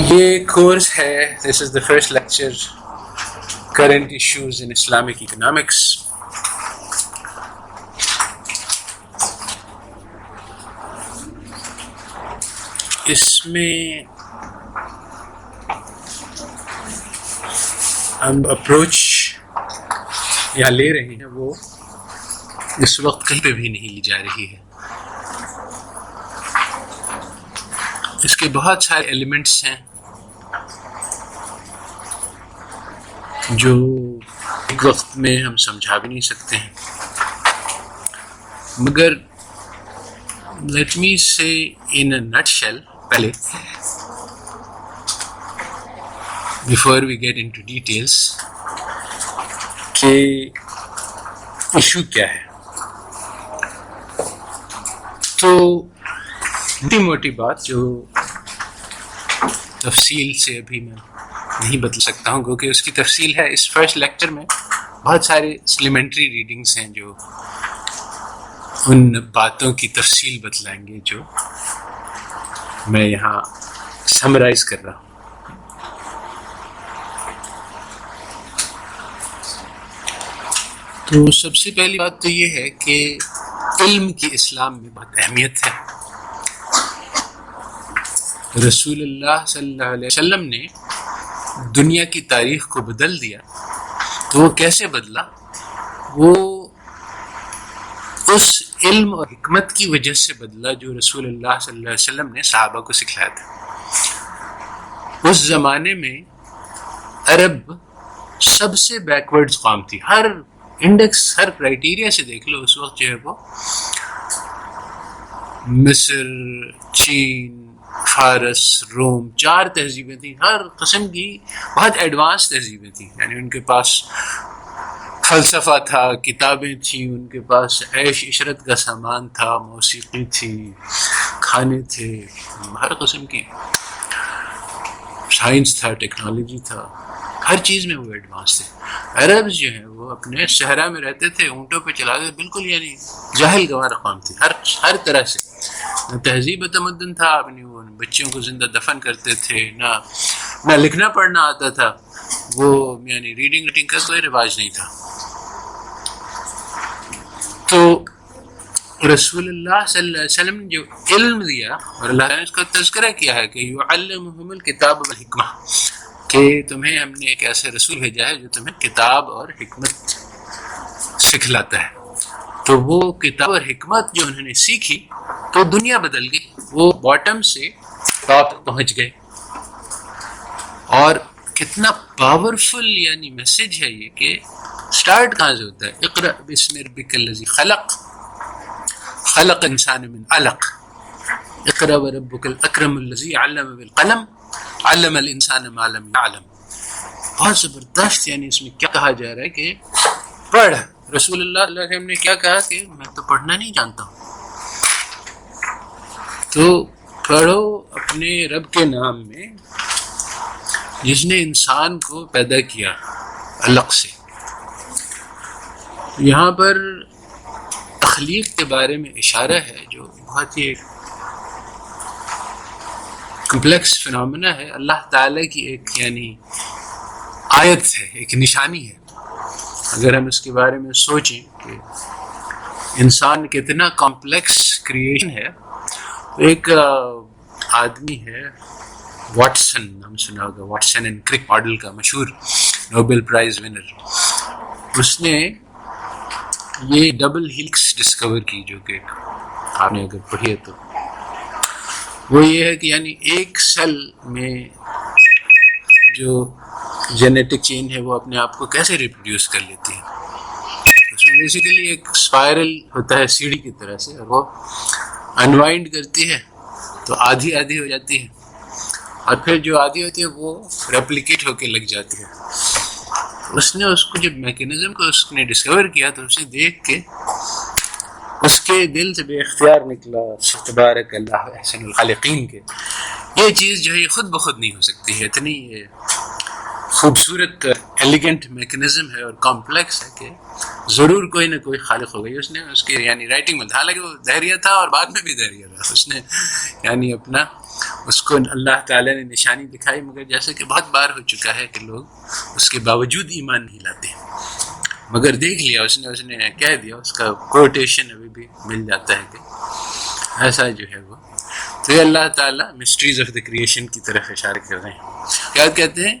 یہ کورس ہے this is the first lecture current issues in Islamic economics. اس میں ہم اپروچ یہاں لے رہے ہیں وہ اس وقت کہیں پہ بھی نہیں لی جا رہی ہے. اس کے بہت سارے ایلیمنٹس ہیں جو ایک وقت میں ہم سمجھا بھی نہیں سکتے ہیں، مگر let me say in a nutshell پہلے before we get into details کہ ایشو کیا ہے. تو موٹی موٹی بات جو تفصیل سے ابھی میں نہیں بتلا سکتا ہوں کیونکہ اس کی تفصیل ہے اس فرسٹ لیکچر میں. بہت سارے سپلیمنٹری ریڈنگز ہیں جو ان باتوں کی تفصیل بتلائیں گے جو میں یہاں سمرائز کر رہا ہوں. تو سب سے پہلی بات تو یہ ہے کہ علم کی اسلام میں بہت اہمیت ہے. رسول اللہ صلی اللہ علیہ وسلم نے دنیا کی تاریخ کو بدل دیا. تو وہ کیسے بدلا؟ وہ اس علم اور حکمت کی وجہ سے بدلا جو رسول اللہ صلی اللہ علیہ وسلم نے صحابہ کو سکھلایا تھا. اس زمانے میں عرب سب سے بیکورڈ قوم تھی. ہر انڈیکس، ہر کرائیٹیریا سے دیکھ لو اس وقت جو ہے وہ مصر، چین، فارس، روم، 4 تہذیبیں تھیں. ہر قسم کی بہت ایڈوانس تہذیبیں تھیں. یعنی ان کے پاس فلسفہ تھا، کتابیں تھیں، ان کے پاس عیش عشرت کا سامان تھا، موسیقی تھی، کھانے تھے، ہر قسم کی سائنس تھا، ٹیکنالوجی تھا، ہر چیز میں وہ ایڈوانس تھے. عرب جو ہیں وہ اپنے صحرا میں رہتے تھے، اونٹوں پہ چلاتے تھے، بالکل یعنی جاہل گوار قوم تھی ہر طرح سے. نہ تہذیب و تمدن تھا، اپنی وہ بچوں کو زندہ دفن کرتے تھے، نہ لکھنا پڑھنا آتا تھا. وہ یعنی ریڈنگ رائٹنگ کا کوئی رواج نہیں تھا. تو رسول اللہ صلی اللہ علیہ وسلم نے جو علم دیا اور اللہ نے اس کا تذکرہ کیا ہے کہ یعلمہم الکتاب والحکمہ، کہ تمہیں ہم نے ایک ایسے رسول بھیجا ہے جو تمہیں کتاب اور حکمت سکھلاتا ہے. تو وہ کتاب اور حکمت جو انہوں نے سیکھی تو دنیا بدل گئی. وہ باٹم سے ٹاپ تک پہنچ گئے. اور کتنا پاورفل یعنی میسج ہے یہ کہ سٹارٹ کہاں سے ہوتا ہے؟ اقرأ باسم ربک الذی خلق، خلق انسان من علق، اقرأ وربک الاکرم الذی علم بالقلم، علم الانسان ما لم يعلم. بہت زبردست. یعنی اس میں کیا کہا جا رہا ہے کہ پڑھ. رسول اللہ صلی اللہ علیہ وسلم نے کیا کہا کہ میں تو پڑھنا نہیں جانتا ہوں. تو پڑھو اپنے رب کے نام میں جس نے انسان کو پیدا کیا علق سے. یہاں پر تخلیق کے بارے میں اشارہ ہے جو بہت ہی کمپلیکس فنامنا ہے. اللہ تعالیٰ کی ایک یعنی آیت ہے، ایک نشانی ہے. اگر ہم اس کے بارے میں سوچیں کہ انسان کتنا کمپلیکس کریشن ہے. ایک آدمی ہے واٹسن، نام سنا ہوگا، واٹسن اینڈ کرک ماڈل کا مشہور نوبل پرائز ونر. اس نے یہ ڈبل ہیلکس ڈسکور کی جو کہ آپ نے اگر پڑھی ہے تو وہ یہ ہے کہ یعنی ایک سیل میں جو جینیٹک چین ہے وہ اپنے آپ کو کیسے ریپروڈیوس کر لیتی ہے. اس میں بیسیکلی ایک اسپائرل ہوتا ہے سیڑھی کی طرح سے، اور وہ انوائنڈ کرتی ہے تو آدھی آدھی ہو جاتی ہے، اور پھر جو آدھی ہوتی ہے وہ ریپلیکیٹ ہو کے لگ جاتی ہے. اس نے اس کو جب میکینزم کو اس نے ڈسکور کیا تو اسے دیکھ کے اس کے دل سے بے اختیار نکلا تبارک اللہ احسن الخالقین کے یہ چیز جو ہے خود بخود نہیں ہو سکتی ہے. اتنی یہ خوبصورت ایلیگنٹ میکنزم ہے اور کمپلیکس ہے کہ ضرور کوئی نہ کوئی خالق ہو گئی. اس نے اس کی یعنی رائٹنگ میں، حالانکہ وہ دہریہ تھا اور بعد میں بھی دہریہ رہا، اس نے یعنی اپنا اس کو اللہ تعالیٰ نے نشانی دکھائی، مگر جیسے کہ بہت بار ہو چکا ہے کہ لوگ اس کے باوجود ایمان نہیں لاتے، مگر دیکھ لیا اس نے کہہ دیا، اس کا کوٹیشن ابھی بھی مل جاتا ہے کہ ایسا جو ہے وہ. تو یہ اللہ تعالیٰ مسٹریز آف دا کریشن کی طرف اشارہ کر رہے ہیں. کیا کہتے ہیں؟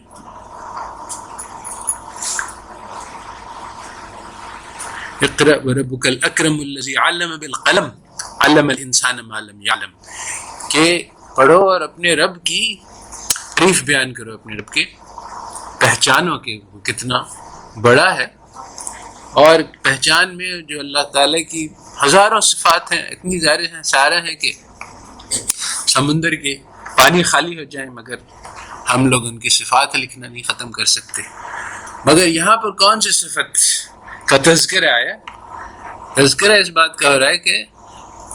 اقرأ وربک الاکرم الذی علم بالقلم علم الانسان ما لم يعلم، کہ پڑھو اور اپنے رب کی تعریف بیان کرو، اپنے رب کے پہچانو کہ وہ کتنا بڑا ہے. اور پہچان میں جو اللہ تعالیٰ کی ہزاروں صفات ہیں، اتنی سارے ہیں کہ سمندر کے پانی خالی ہو جائیں مگر ہم لوگ ان کی صفات لکھنا نہیں ختم کر سکتے. مگر یہاں پر کون سی صفت کا تذکرہ آیا؟ تذکرہ اس بات کا ہو رہا ہے کہ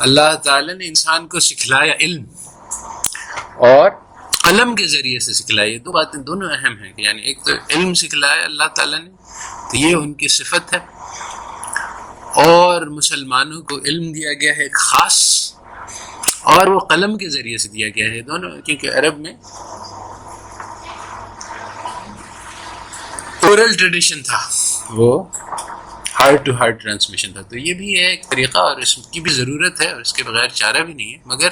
اللہ تعالیٰ نے انسان کو سکھلایا علم، اور قلم کے ذریعے سے سکھلایا. یہ دو باتیں دونوں اہم ہیں، یعنی ایک تو علم سکھلایا اللہ تعالیٰ نے، تو یہ ان کی صفت ہے، اور مسلمانوں کو علم دیا گیا ہے ایک خاص، اور وہ قلم کے ذریعے سے دیا گیا ہے. دونوں کیونکہ عرب میں اورل ٹریڈیشن تھا، وہ ہارٹ ٹو ہارٹ ٹرانسمیشن تھا. تو یہ بھی ہے ایک طریقہ، اور اس کی بھی ضرورت ہے، اور اس کے بغیر چارہ بھی نہیں ہے. مگر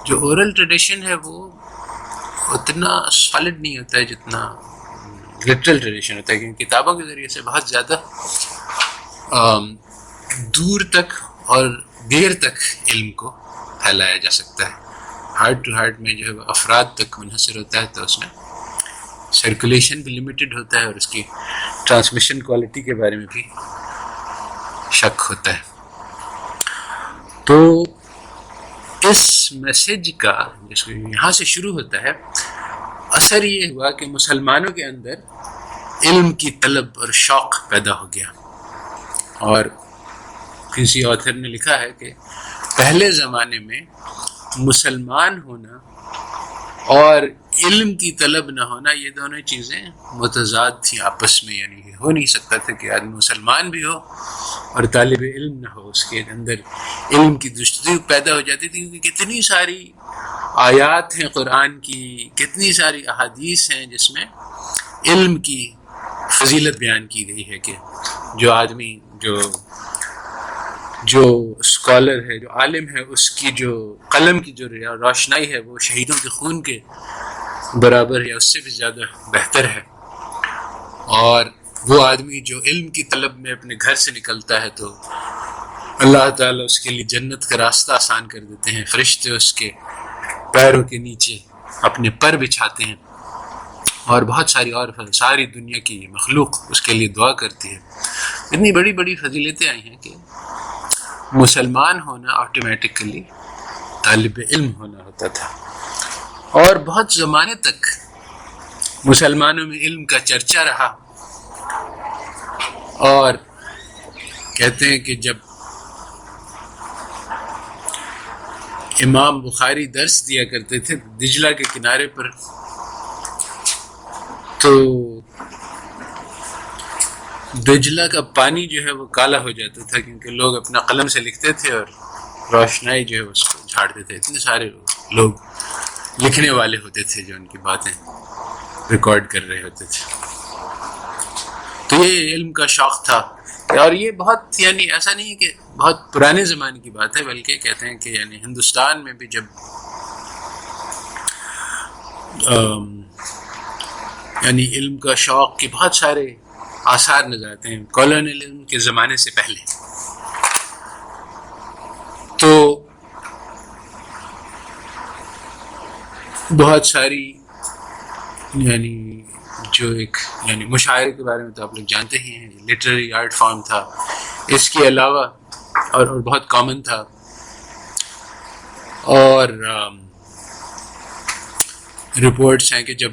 جو اورل ٹریڈیشن ہے وہ اتنا سالڈ نہیں ہوتا ہے جتنا لٹرل ٹریڈیشن ہوتا ہے، کیونکہ کتابوں کے ذریعے سے بہت زیادہ دور تک اور دیر تک علم کو پھیلایا جا سکتا ہے. ہارٹ ٹو ہارٹ میں جو ہے وہ افراد تک منحصر ہوتا ہے، تو اس میں سرکولیشن بھی لمیٹڈ ہوتا ہے، اور اس کی ٹرانسمیشن کوالٹی کے بارے میں بھی شک ہوتا ہے. تو اس میسج کا جس کو یہاں سے شروع ہوتا ہے، اثر یہ ہوا کہ مسلمانوں کے اندر علم کی طلب اور شوق پیدا ہو گیا. اور کسی آتھر نے لکھا ہے کہ پہلے زمانے میں مسلمان ہونا اور علم کی طلب نہ ہونا، یہ دونوں چیزیں متضاد تھیں آپس میں، یعنی ہو نہیں سکتا تھا کہ آدمی مسلمان بھی ہو اور طالب علم نہ ہو. اس کے اندر علم کی جستجو پیدا ہو جاتی تھی، کیونکہ کتنی ساری آیات ہیں قرآن کی، کتنی ساری احادیث ہیں جس میں علم کی فضیلت بیان کی گئی ہے، کہ جو آدمی جو اسکالر ہے، جو عالم ہے، اس کی جو قلم کی جو روشنائی ہے وہ شہیدوں کے خون کے برابر یا اس سے بھی زیادہ بہتر ہے. اور وہ آدمی جو علم کی طلب میں اپنے گھر سے نکلتا ہے تو اللہ تعالیٰ اس کے لیے جنت کا راستہ آسان کر دیتے ہیں. فرشتے اس کے پیروں کے نیچے اپنے پر بچھاتے ہیں، اور بہت ساری دنیا کی مخلوق اس کے لیے دعا کرتی ہے. اتنی بڑی بڑی فضیلتیں آئی ہیں کہ مسلمان ہونا آٹومیٹکلی طالب علم ہونا ہوتا تھا. اور بہت زمانے تک مسلمانوں میں علم کا چرچا رہا. اور کہتے ہیں کہ جب امام بخاری درس دیا کرتے تھے دجلہ کے کنارے پر، تو دجلہ کا پانی جو ہے وہ کالا ہو جاتا تھا، کیونکہ لوگ اپنا قلم سے لکھتے تھے اور روشنائی جو ہے اس کو جھاڑتے تھے. اتنے سارے لوگ لکھنے والے ہوتے تھے جو ان کی باتیں ریکارڈ کر رہے ہوتے تھے. تو یہ علم کا شوق تھا. اور یہ بہت یعنی ایسا نہیں کہ بہت پرانے زمانے کی بات ہے، بلکہ کہتے ہیں کہ یعنی ہندوستان میں بھی جب یعنی علم کا شوق کے بہت سارے آثار نظر آتے ہیں کالونیلزم کے زمانے سے پہلے. تو بہت ساری یعنی جو ایک یعنی مشاعرے کے بارے میں تو آپ لوگ جانتے ہی ہیں، لٹریری آرٹ فارم تھا. اس کے علاوہ اور بہت کامن تھا. اور رپورٹس ہیں کہ جب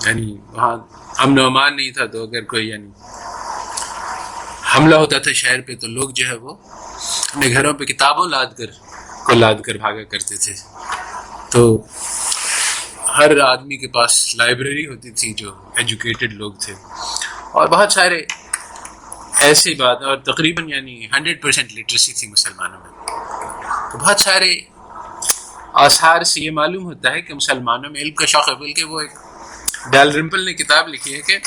یعنی وہاں امن و امان نہیں تھا، تو اگر کوئی یعنی حملہ ہوتا تھا شہر پہ، تو لوگ جو ہے وہ اپنے گھروں پہ کتابوں لاد کر بھاگا کرتے تھے. تو ہر آدمی کے پاس لائبریری ہوتی تھی جو ایجوکیٹڈ لوگ تھے. اور بہت سارے ایسی بات، اور تقریباً یعنی 100% لٹریسی تھی مسلمانوں میں. تو بہت سارے آثار سے یہ معلوم ہوتا ہے کہ مسلمانوں میں علم کا شوق ہے. بلکہ وہ ایک ڈیل رمپل نے کتاب لکھی ہے کہ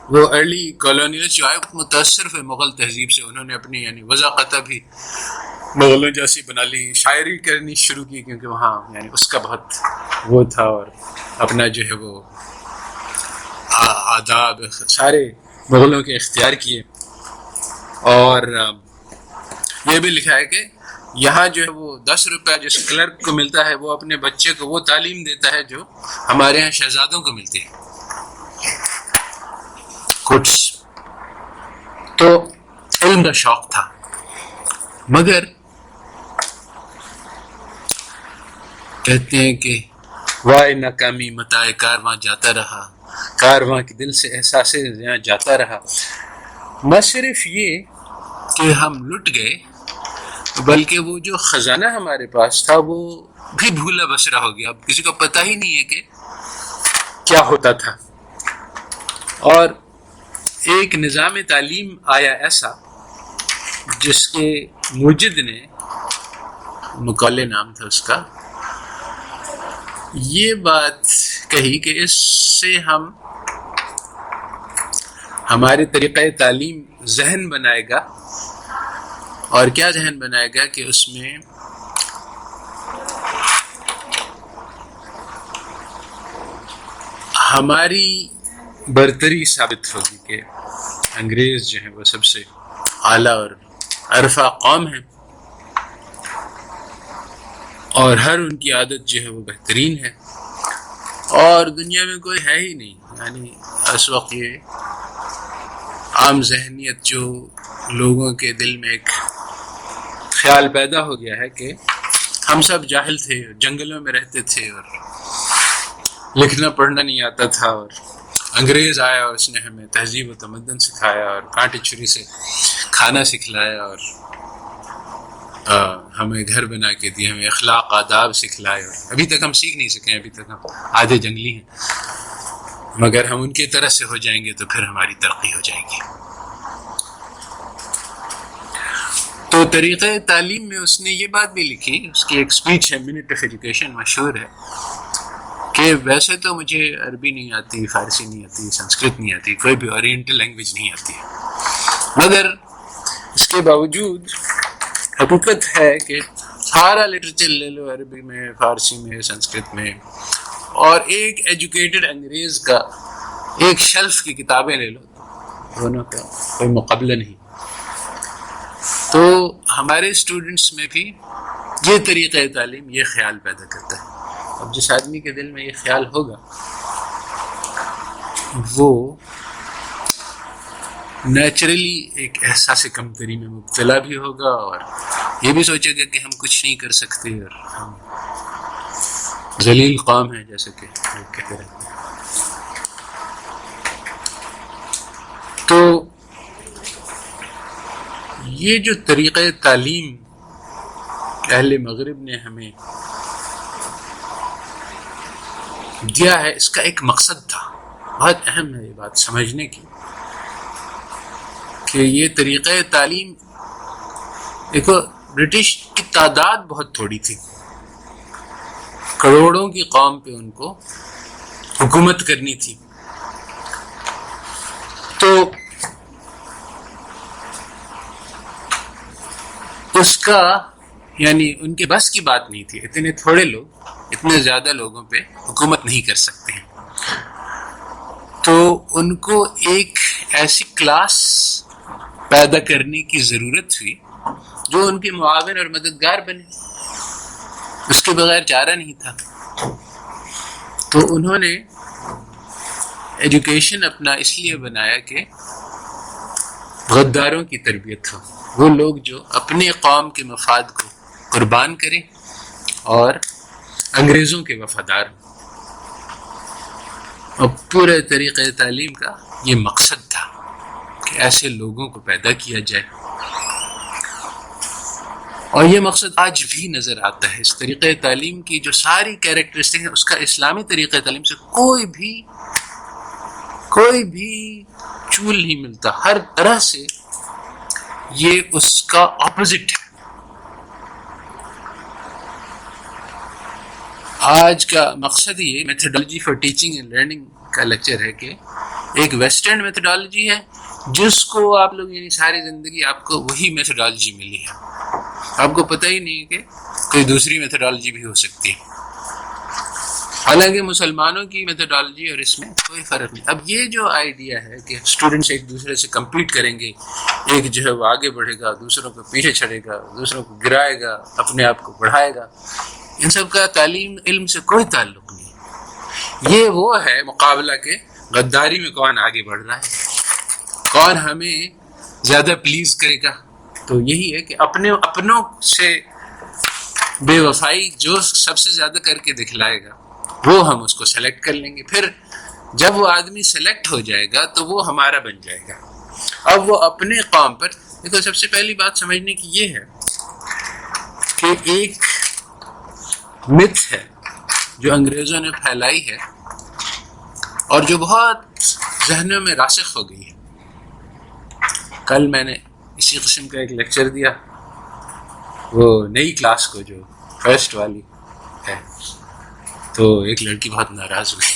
وہ ارلی کالونیل جو آئے متاثر ہوئے مغل تہذیب سے. انہوں نے اپنی یعنی وضاقتہ بھی مغلوں جیسی بنا لی, شاعری کرنی شروع کی کیونکہ وہاں یعنی اس کا بہت وہ تھا, اور اپنا جو ہے وہ آداب سارے مغلوں کے اختیار کیے. اور یہ بھی لکھا ہے کہ یہاں جو ہے وہ 10 روپے جس کلرک کو ملتا ہے وہ اپنے بچے کو وہ تعلیم دیتا ہے جو ہمارے یہاں شہزادوں کو ملتی ہے. کچھ تو علم کا شوق تھا, مگر کہتے ہیں کہ وائے ناکامی متائے کارواں جاتا رہا, کارواں کے دل سے احساس یہاں جاتا رہا. نہ صرف یہ کہ ہم لٹ گئے بلکہ وہ جو خزانہ ہمارے پاس تھا وہ بھی بھولا بسرا ہو گیا. اب کسی کو پتہ ہی نہیں ہے کہ کیا ہوتا تھا. اور ایک نظام تعلیم آیا ایسا جس کے موجد نے, مقالے نام تھا اس کا, یہ بات کہی کہ اس سے ہم ہمارے طریقہ تعلیم ذہن بنائے گا. اور کیا ذہن بنائے گا کہ اس میں ہماری برتری ثابت ہوگی کہ انگریز جو ہیں وہ سب سے اعلیٰ اور عرفہ قوم ہیں, اور ہر ان کی عادت جو ہے وہ بہترین ہے, اور دنیا میں کوئی ہے ہی نہیں. یعنی اس وقت یہ عام ذہنیت جو لوگوں کے دل میں ایک خیال پیدا ہو گیا ہے کہ ہم سب جاہل تھے, جنگلوں میں رہتے تھے اور لکھنا پڑھنا نہیں آتا تھا, اور انگریز آیا اور اس نے ہمیں تہذیب و تمدن سکھایا اور کانٹے چھری سے کھانا سکھلایا, اور ہمیں گھر بنا کے دیے, ہمیں اخلاق آداب سکھلائے. اور ابھی تک ہم سیکھ نہیں سکے, ابھی تک ہم آدھے جنگلی ہیں, مگر ہم ان کی طرح سے ہو جائیں گے تو پھر ہماری ترقی ہو جائے گی. تو طریقہ تعلیم میں اس نے یہ بات بھی لکھی, اس کی ایک سپیچ ہے منٹ آف ایجوکیشن, مشہور ہے, کہ ویسے تو مجھے عربی نہیں آتی, فارسی نہیں آتی, سنسکرت نہیں آتی, کوئی بھی اورینٹل لینگویج نہیں آتی, مگر اس کے باوجود حقیقت ہے کہ سارا لٹریچر لے لو, عربی میں, فارسی میں, سنسکرت میں, اور ایک ایجوکیٹڈ انگریز کا ایک شیلف کی کتابیں لے لو, دونوں کا کوئی مقابلہ نہیں. تو ہمارے اسٹوڈنٹس میں بھی یہ طریقہ تعلیم یہ خیال پیدا کرتا ہے. اب جس آدمی کے دل میں یہ خیال ہوگا وہ نیچرلی ایک احساس کمتری میں مبتلا بھی ہوگا, اور یہ بھی سوچے گا کہ ہم کچھ نہیں کر سکتے اور ہم ذلیل قوم ہیں, جیسے کہ لوگ کہتے رہتے ہیں. تو یہ جو طریقہ تعلیم اہل مغرب نے ہمیں دیا ہے, اس کا ایک مقصد تھا. بہت اہم ہے یہ بات سمجھنے کی کہ یہ طریقہ تعلیم, دیکھو برٹش کی تعداد بہت تھوڑی تھی, کروڑوں کی قوم پہ ان کو حکومت کرنی تھی, تو اس کا یعنی ان کے بس کی بات نہیں تھی. اتنے تھوڑے لوگ اتنے زیادہ لوگوں پہ حکومت نہیں کر سکتے ہیں, تو ان کو ایک ایسی کلاس پیدا کرنے کی ضرورت ہوئی جو ان کے معاون اور مددگار بنے, اس کے بغیر چارہ نہیں تھا. تو انہوں نے ایجوکیشن اپنا اس لیے بنایا کہ غداروں کی تربیت ہو, وہ لوگ جو اپنے قوم کے مفاد کو قربان کریں اور انگریزوں کے وفادار ہوں. اور پورے طریقہ تعلیم کا یہ مقصد تھا کہ ایسے لوگوں کو پیدا کیا جائے, اور یہ مقصد آج بھی نظر آتا ہے. اس طریقہ تعلیم کی جو ساری کیریکٹرسٹک ہیں اس کا اسلامی طریقہ تعلیم سے کوئی بھی چول نہیں ملتا. ہر طرح سے یہ اس کا اپوزٹ ہے. آج کا مقصد یہ methodology for teaching and learning کا لیکچر ہے کہ ایک ویسٹرن میتھڈالوجی ہے جس کو آپ لوگ یعنی ساری زندگی آپ کو وہی میتھڈالوجی ملی ہے، آپ کو پتہ ہی نہیں کہ کوئی دوسری میتھڈالوجی بھی ہو سکتی ہے، حالانکہ مسلمانوں کی میتھڈالوجی اور اس میں کوئی فرق نہیں۔ اب یہ جو آئیڈیا ہے کہ اسٹوڈنٹس ایک دوسرے سے کمپیٹ کریں گے، ایک جو ہے وہ آگے بڑھے گا، دوسروں کو پیچھے چھڑے گا، دوسروں کو گرائے گا، اپنے آپ کو بڑھائے گا، ان سب کا تعلیم علم سے کوئی تعلق نہیں۔ یہ وہ ہے مقابلہ کے غداری میں کون آگے بڑھ رہا ہے، کون ہمیں زیادہ پلیز کرے گا۔ تو یہی ہے کہ اپنوں سے بے وفائی جو سب سے زیادہ کر کے دکھلائے گا وہ ہم اس کو سلیکٹ کر لیں گے، پھر جب وہ آدمی سلیکٹ ہو جائے گا تو وہ ہمارا بن جائے گا۔ اب وہ اپنے قوم پر دیکھو، سب سے پہلی بات سمجھنے کی یہ ہے کہ ایک مت ہے جو انگریزوں نے پھیلائی ہے اور جو بہت ذہنوں میں راسخ ہو گئی ہے۔ کل میں نے اسی قسم کا ایک لیکچر دیا، وہ نئی کلاس کو جو فرسٹ والی ہے، تو ایک لڑکی بہت ناراض ہوئی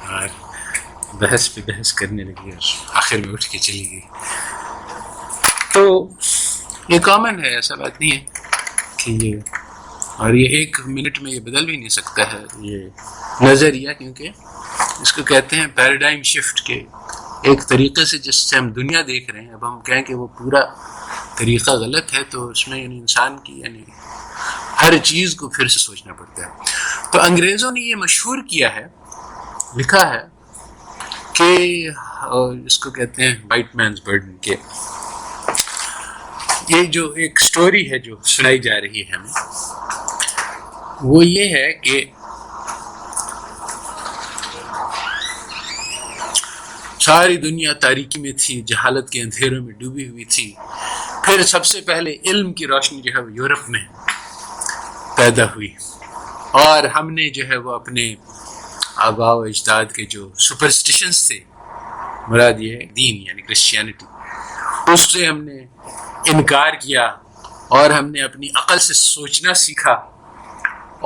اور بحث پہ بحث کرنے لگی اور آخر میں اٹھ کے چلی گئی۔ تو یہ کامن ہے، ایسا بات نہیں ہے کہ یہ، اور یہ ایک منٹ میں یہ بدل بھی نہیں سکتا ہے یہ نظریہ، کیونکہ اس کو کہتے ہیں پیراڈائم شفٹ کے ایک طریقے سے جس سے ہم دنیا دیکھ رہے ہیں، اب ہم کہیں کہ وہ پورا طریقہ غلط ہے تو اس میں یعنی انسان کی یعنی ہر چیز کو پھر سے سوچنا پڑتا ہے۔ تو انگریزوں نے یہ مشہور کیا ہے، لکھا ہے کہ اس کو کہتے ہیں وائٹ مینز برڈن، کے یہ جو ایک سٹوری ہے جو سنائی جا رہی ہے ہمیں، وہ یہ ہے کہ ساری دنیا تاریکی میں تھی، جہالت کے اندھیروں میں ڈوبی ہوئی تھی، پھر سب سے پہلے علم کی روشنی جو ہے وہ یورپ میں پیدا ہوئی، اور ہم نے جو ہے وہ اپنے آباء و اجداد کے جو سپرسٹیشنز تھے، مراد یہ ہے دین یعنی کرسچینٹی، اس سے ہم نے انکار کیا اور ہم نے اپنی عقل سے سوچنا سیکھا،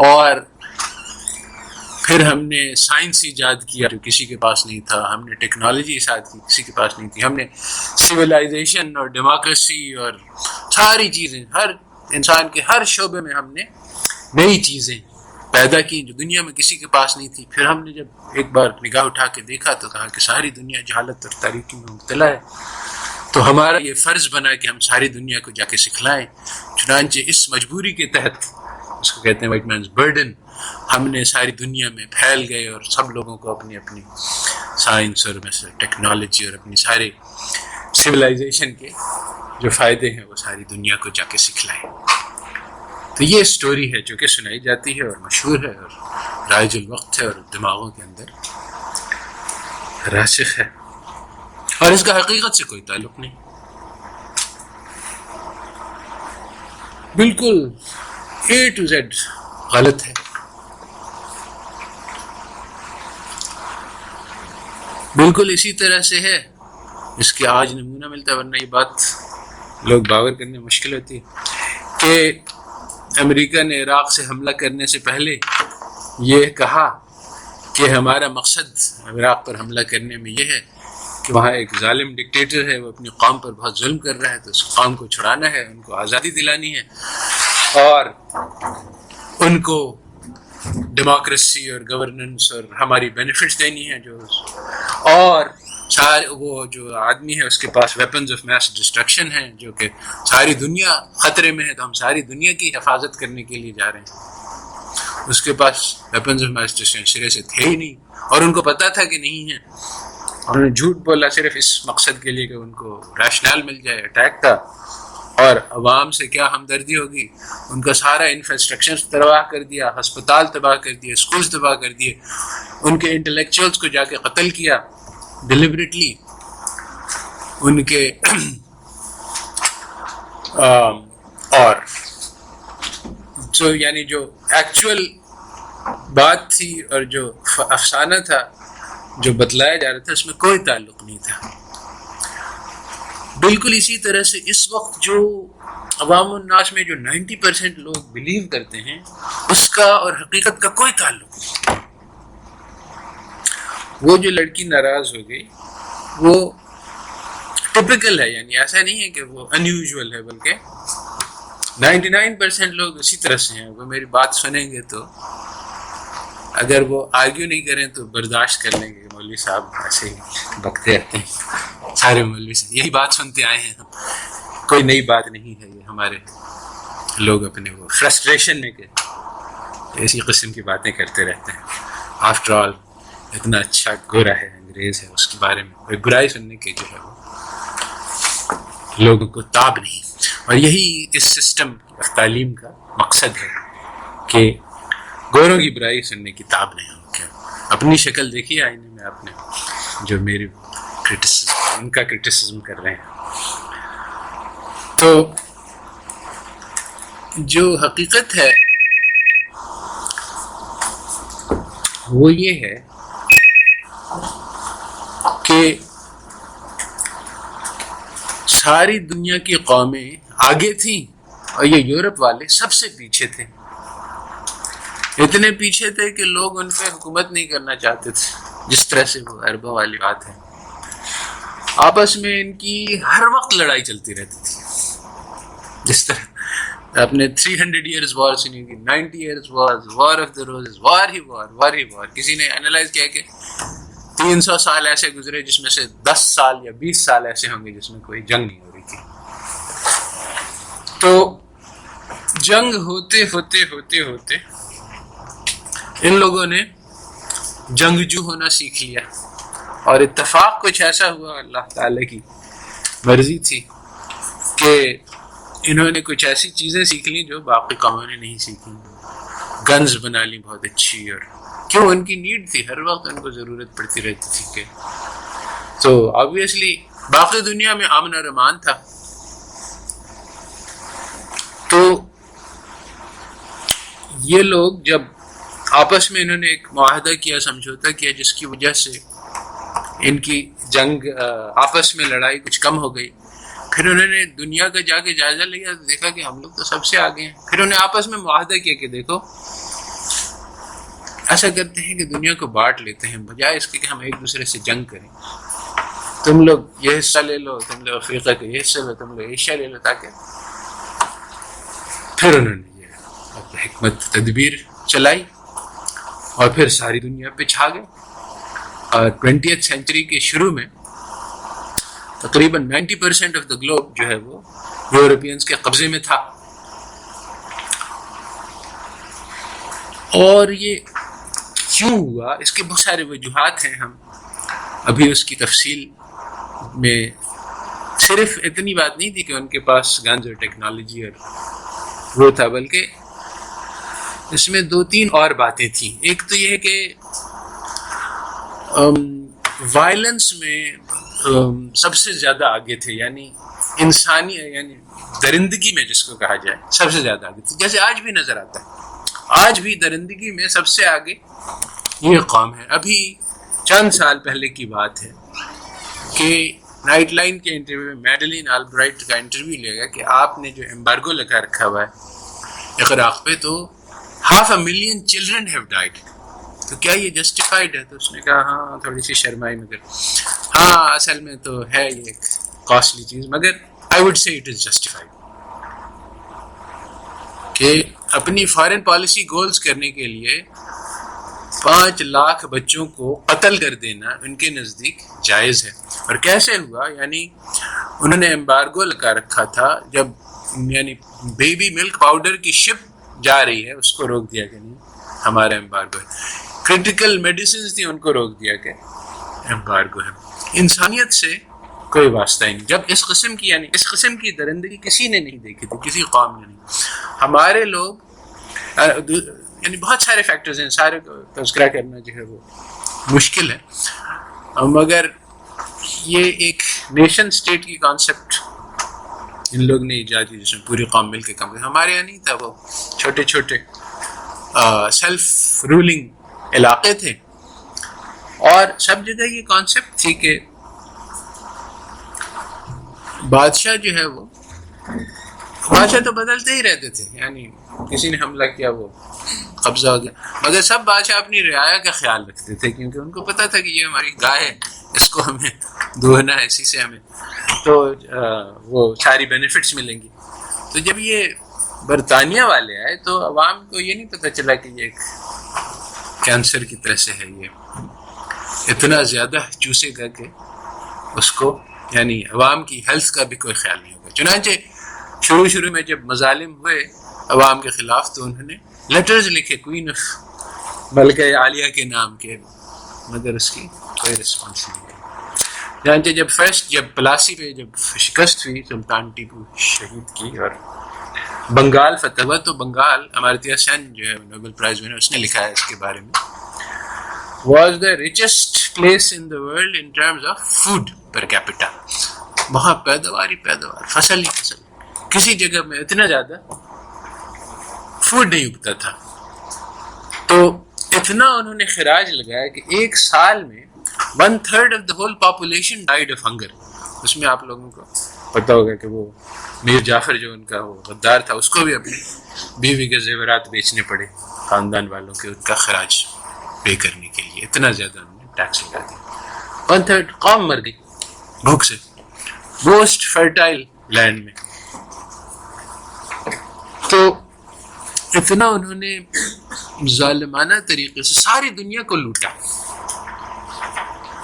اور پھر ہم نے سائنس ایجاد کیا جو کسی کے پاس نہیں تھا، ہم نے ٹیکنالوجی ایجاد کی کسی کے پاس نہیں تھی، ہم نے سویلائزیشن اور ڈیموکریسی اور ساری چیزیں، ہر انسان کے ہر شعبے میں ہم نے نئی چیزیں پیدا کی جو دنیا میں کسی کے پاس نہیں تھی۔ پھر ہم نے جب ایک بار نگاہ اٹھا کے دیکھا تو کہا کہ ساری دنیا جہالت اور تاریکی میں مبتلا ہے، تو ہمارا یہ فرض بنا کہ ہم ساری دنیا کو جا کے سکھلائیں۔ چنانچہ اس مجبوری کے تحت، اس کو کہتے ہیں وائٹ مینز برڈن، ہم نے ساری دنیا میں پھیل گئے اور سب لوگوں کو اپنی اپنی سائنس اور ٹیکنالوجی اور اپنی سارے سویلائزیشن کے جو فائدے ہیں وہ ساری دنیا کو جا کے سکھلائیں۔ تو یہ سٹوری ہے جو کہ سنائی جاتی ہے اور مشہور ہے اور رائج الوقت ہے اور دماغوں کے اندر راسخ ہے، اور اس کا حقیقت سے کوئی تعلق نہیں، بالکل A to Z غلط ہے، بالکل اسی طرح سے ہے۔ اس کے آج نمونہ ملتا ہے، ورنہ یہ بات لوگ باور کرنے مشکل ہوتی ہے کہ امریکہ نے عراق سے حملہ کرنے سے پہلے یہ کہا کہ ہمارا مقصد عراق پر حملہ کرنے میں یہ ہے کہ وہاں ایک ظالم ڈکٹیٹر ہے، وہ اپنی قوم پر بہت ظلم کر رہا ہے، تو اس قوم کو چھڑانا ہے، ان کو آزادی دلانی ہے اور ان کو ڈیموکریسی اور گورننس اور ہماری بینیفٹس دینی ہے، جو اور وہ جو آدمی ہے اس کے پاس ویپنز آف میس ڈسٹرکشن ہیں، جو کہ ساری دنیا خطرے میں ہے، تو ہم ساری دنیا کی حفاظت کرنے کے لیے جا رہے ہیں۔ اس کے پاس ویپنز آف میس ڈسٹرکشن سرے سے تھے ہی نہیں، اور ان کو پتا تھا کہ نہیں ہے، انہوں نے جھوٹ بولا صرف اس مقصد کے لیے کہ ان کو ریشنل مل جائے، اٹیک تھا، اور عوام سے کیا ہمدردی ہوگی، ان کا سارا انفراسٹرکچر تباہ کر دیا، ہسپتال تباہ کر دیے، اسکولز تباہ کر دیے، ان کے انٹلیکچوئلز کو جا کے قتل کیا ڈیلیبریٹلی، ان کے اور جو یعنی جو ایکچول بات تھی اور جو افسانہ تھا جو بتلایا جا رہا تھا اس میں کوئی تعلق نہیں تھا۔ بالکل اسی طرح سے اس وقت جو عوام الناس میں جو 90% لوگ بلیو کرتے ہیں اس کا اور حقیقت کا کوئی تعلق نہیں. وہ جو لڑکی ناراض ہو گئی وہ ٹپیکل ہے، یعنی ایسا نہیں ہے کہ وہ ان یوزول ہے، بلکہ 99% لوگ اسی طرح سے ہیں. وہ میری بات سنیں گے تو اگر وہ آرگیو نہیں کریں تو برداشت کر لیں گے. مولوی صاحب ایسے ہی بکتے رہتے ہیں، سارے مولوی سے یہی بات سنتے آئے ہیں ہم، کوئی نئی بات نہیں ہے. یہ ہمارے لوگ اپنے وہ فرسٹریشن میں کہ ایسی قسم کی باتیں کرتے رہتے ہیں. آفٹر آل اتنا اچھا گورا ہے، انگریز ہے، اس کے بارے میں کوئی برائی سننے کے جو ہے وہ لوگوں کو تاب نہیں. اور یہی اس سسٹم تعلیم کا مقصد ہے کہ گوروں کی برائی سننے کی تاب نہیں ہو. کیا اپنی شکل دیکھی آئینے میں آپ نے، جو میری ان کا کرٹیسزم کر رہے ہیں. تو جو حقیقت ہے وہ یہ ہے کہ ساری دنیا کی قومیں آگے تھیں اور یہ یورپ والے سب سے پیچھے تھے. اتنے پیچھے تھے کہ لوگ ان پہ حکومت نہیں کرنا چاہتے تھے، جس طرح سے وہ عربوں والی بات ہے. آپس میں ان کی ہر وقت لڑائی چلتی رہتی تھی. جس طرح آپ نے 300 years وار سنی ہوگی، 90 years war of the roses, war ہی وار. کسی نے انالائز کیا کہ 300 سال ایسے گزرے جس میں سے 10 سال یا 20 سال ایسے ہوں گے جس میں کوئی جنگ نہیں ہو رہی تھی. تو جنگ ہوتے ہوتے ہوتے ہوتے ان لوگوں نے جنگجو ہونا سیکھ لیا، اور اتفاق کچھ ایسا ہوا، اللہ تعالی کی مرضی تھی کہ انہوں نے کچھ ایسی چیزیں سیکھ لی جو باقی قوموں نے نہیں سیکھی. گنز بنا لی بہت اچھی، اور کیوں ان کی نیڈ تھی، ہر وقت ان کو ضرورت پڑتی رہتی تھی کہ تو آبویسلی باقی دنیا میں امن اور امان تھا. تو یہ لوگ جب آپس میں انہوں نے ایک معاہدہ کیا، سمجھوتا کیا، جس کی وجہ سے ان کی جنگ آپس میں لڑائی کچھ کم ہو گئی. پھر انہوں نے دنیا کا جا کے جائزہ لیا تو دیکھا کہ ہم لوگ تو سب سے آگے ہیں. پھر انہوں نے آپس میں معاہدہ کیا کہ دیکھو ایسا کرتے ہیں کہ دنیا کو بانٹ لیتے ہیں، بجائے اس کے کہ ہم ایک دوسرے سے جنگ کریں. تم لوگ یہ حصہ لے لو، تم لوگ افریقہ کا یہ حصہ لو، تم لوگ ایشیا لے لو، تاکہ پھر انہوں نے یہ حکمت تدبیر چلائی اور پھر ساری دنیا پہ چھا گئے. اور 20th سینچری کے شروع میں تقریباً 90% آف دا گلوب جو ہے وہ یورپینز کے قبضے میں تھا. اور یہ کیوں ہوا، اس کے بہت سارے وجوہات ہیں. ہم ابھی اس کی تفصیل میں، صرف اتنی بات نہیں تھی کہ ان کے پاس گنز اور ٹیکنالوجی اور وہ تھا، بلکہ اس میں 2-3 اور باتیں تھیں. ایک تو یہ ہے کہ وائلنس میں سب سے زیادہ آگے تھے، یعنی انسانی، یعنی درندگی میں جس کو کہا جائے سب سے زیادہ آگے تھے. جیسے آج بھی نظر آتا ہے، آج بھی درندگی میں سب سے آگے یہ قوم ہے. ابھی چند سال پہلے کی بات ہے کہ نائٹ لائن کے انٹرویو میں میڈلین آلبرائٹ کا انٹرویو لیا گیا کہ آپ نے جو ایمبارگو لگا رکھا ہوا ہے عراق پہ، تو 500,000 children have died. تو کیا یہ جسٹیفائڈ ہے؟ تو اس نے کہا ہاں، تھوڑی سی شرمائی، مگر ہاں اصل میں تو ہے یہ ایک کاسٹلی چیز، مگر I would say it is justified. کہ اپنی فارن پالیسی گولز کرنے کے لیے 5 لاکھ بچوں کو قتل کر دینا ان کے نزدیک جائز ہے. اور کیسے ہوا؟ یعنی انہوں نے ایمبارگو لگا رکھا تھا، جب یعنی بیبی ملک پاؤڈر کی شپ جا رہی ہے اس کو روک دیا کہ نہیں ہمارا ایمبارگو ہے. کرٹیکل میڈیسنز تھی، ان کو روک دیا کہ ایمبارگو ہے. انسانیت سے کوئی واسطہ ہی نہیں. جب اس قسم کی، یعنی اس قسم کی درندگی کسی نے نہیں دیکھی تھی، کسی قوم نے نہیں. ہمارے لوگ، یعنی بہت سارے فیکٹرز ہیں، سارے کو تذکرہ کرنا جو ہے وہ مشکل ہے، مگر یہ ایک نیشن اسٹیٹ کی کانسیپٹ ان لوگ نے ایجاد کی جس میں پوری قوم مل کے کام. ہمارے یہاں نہیں تھا، وہ چھوٹے چھوٹے سیلف رولنگ علاقے تھے، اور سب جگہ یہ کانسیپٹ تھی کہ بادشاہ جو ہے وہ بادشاہ تو بدلتے ہی رہتے تھے، یعنی کسی نے حملہ کیا وہ قبضہ ہو گیا، مگر سب بادشاہ اپنی رعایا کا خیال رکھتے تھے، کیونکہ ان کو پتہ تھا کہ یہ ہماری گائے ہے، اس کو ہمیں دھونا ہے، اسی سے ہمیں تو وہ ساری بینیفٹس ملیں گی۔ تو جب یہ برطانیہ والے آئے تو عوام کو یہ نہیں پتہ چلا کہ یہ ایک کینسر کی طرح سے ہے، یہ اتنا زیادہ چوسے گا کہ اس کو یعنی عوام کی ہیلتھ کا بھی کوئی خیال نہیں ہوگا۔ چنانچہ شروع میں جب مظالم ہوئے عوام کے خلاف تو انہوں نے لیٹرز لکھے کوئین آف ملکہ عالیہ کے نام کے، مگر اس کی کوئی رسپانس نہیں ہے۔ چنانچہ جب پلاسی پہ جب شکست ہوئی، سلطان ٹیپو شہید کی اور بنگال فتح ہوا، تو بنگال امارتیہ سین جو ہے نوبل پرائز ونر، اس نے لکھا ہے اس کے بارے میں، was the richest place in the world in terms of food per capita۔ وہاں پیداوار فصل ہی فصل، کسی جگہ میں اتنا زیادہ فوڈ نہیں اگتا تھا۔ تو اتنا انہوں نے خراج لگایا کہ ایک سال میں 1/3 of the whole population died of hunger۔ اس میں آپ لوگوں کو پتہ ہوگا کہ وہ میر جعفر جو ان کا وہ غدار تھا، اس کو بھی اپنی بیوی کے زیورات بیچنے پڑے خاندان والوں کے، ان کا خراج پے کرنے کے لیے، اتنا زیادہ انہوں نے ٹیکس لگا دیا۔ 1/3 قوم مر گئی بھوک سے، موسٹ فرٹائل لینڈ میں۔ تو اتنا انہوں نے ظالمانہ طریقے سے ساری دنیا کو لوٹا،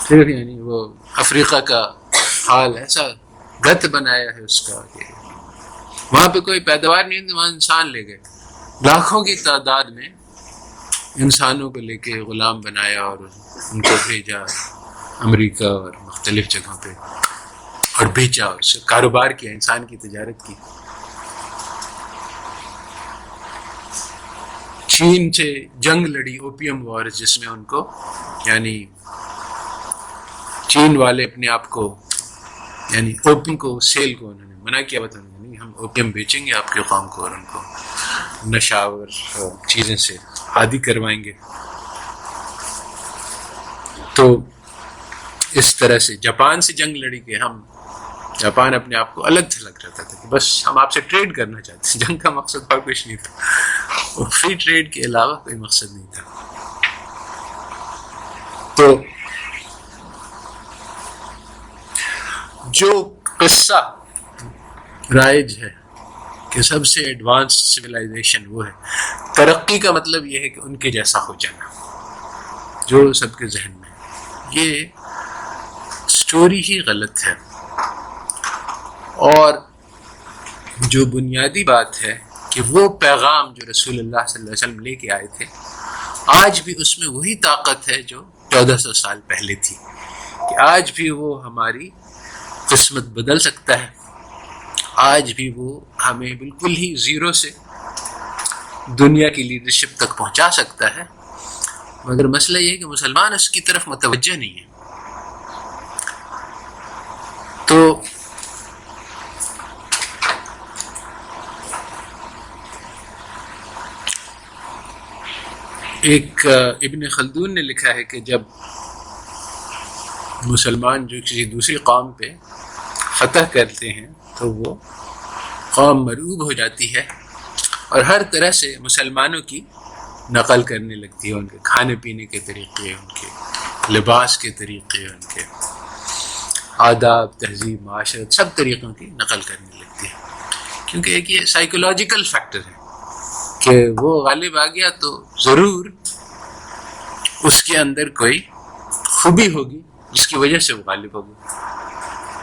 پھر یعنی وہ افریقہ کا حال ایسا گت بنایا ہے اس کا کہ وہاں پہ کوئی پیداوار نہیں تھی، وہاں انسان لے گئے، لاکھوں کی تعداد میں انسانوں کو لے کے غلام بنایا اور ان کو بھیجا امریکہ اور مختلف جگہوں پہ اور بیچا، اور اس سے کاروبار کیا، انسان کی تجارت کی۔ چین سے جنگ لڑی، اوپیم وار، جس میں ان کو یعنی چین والے اپنے آپ کو یعنی اوپیم کو سیل کو انہوں نے منع کیا، بتا نہیں ہم اوپیم بیچیں گے آپ کے قوم کو، اور ان کو نشاور چیزیں سے عادی کروائیں گے۔ تو اس طرح سے جاپان سے جنگ لڑی کہ جاپان اپنے آپ کو الگ تھلگ رہتا تھا کہ بس ہم آپ سے ٹریڈ کرنا چاہتے ہیں، جنگ کا مقصد اور کچھ نہیں تھا، اور فری ٹریڈ کے علاوہ کوئی مقصد نہیں تھا۔ تو جو قصہ رائج ہے کہ سب سے ایڈوانس سویلائزیشن وہ ہے، ترقی کا مطلب یہ ہے کہ ان کے جیسا ہو جانا، جو سب کے ذہن میں، یہ سٹوری ہی غلط ہے۔ اور جو بنیادی بات ہے کہ وہ پیغام جو رسول اللہ صلی اللہ علیہ وسلم لے کے آئے تھے، آج بھی اس میں وہی طاقت ہے جو 1400 سال پہلے تھی، کہ آج بھی وہ ہماری قسمت بدل سکتا ہے، آج بھی وہ ہمیں بالکل ہی زیرو سے دنیا کی لیڈرشپ تک پہنچا سکتا ہے، مگر مسئلہ یہ ہے کہ مسلمان اس کی طرف متوجہ نہیں ہے۔ تو ایک ابن خلدون نے لکھا ہے کہ جب مسلمان جو کسی دوسری قوم پہ فتح کرتے ہیں تو وہ قوم مرعوب ہو جاتی ہے اور ہر طرح سے مسلمانوں کی نقل کرنے لگتی ہے، ان کے کھانے پینے کے طریقے، ان کے لباس کے طریقے، ان کے آداب، تہذیب، معاشرت، سب طریقوں کی نقل کرنے لگتی ہے، کیونکہ ایک یہ سائیکولوجیکل فیکٹر ہے کہ وہ غالب آ گیا تو ضرور اس کے اندر کوئی خوبی ہوگی جس کی وجہ سے وہ غالب ہوگی۔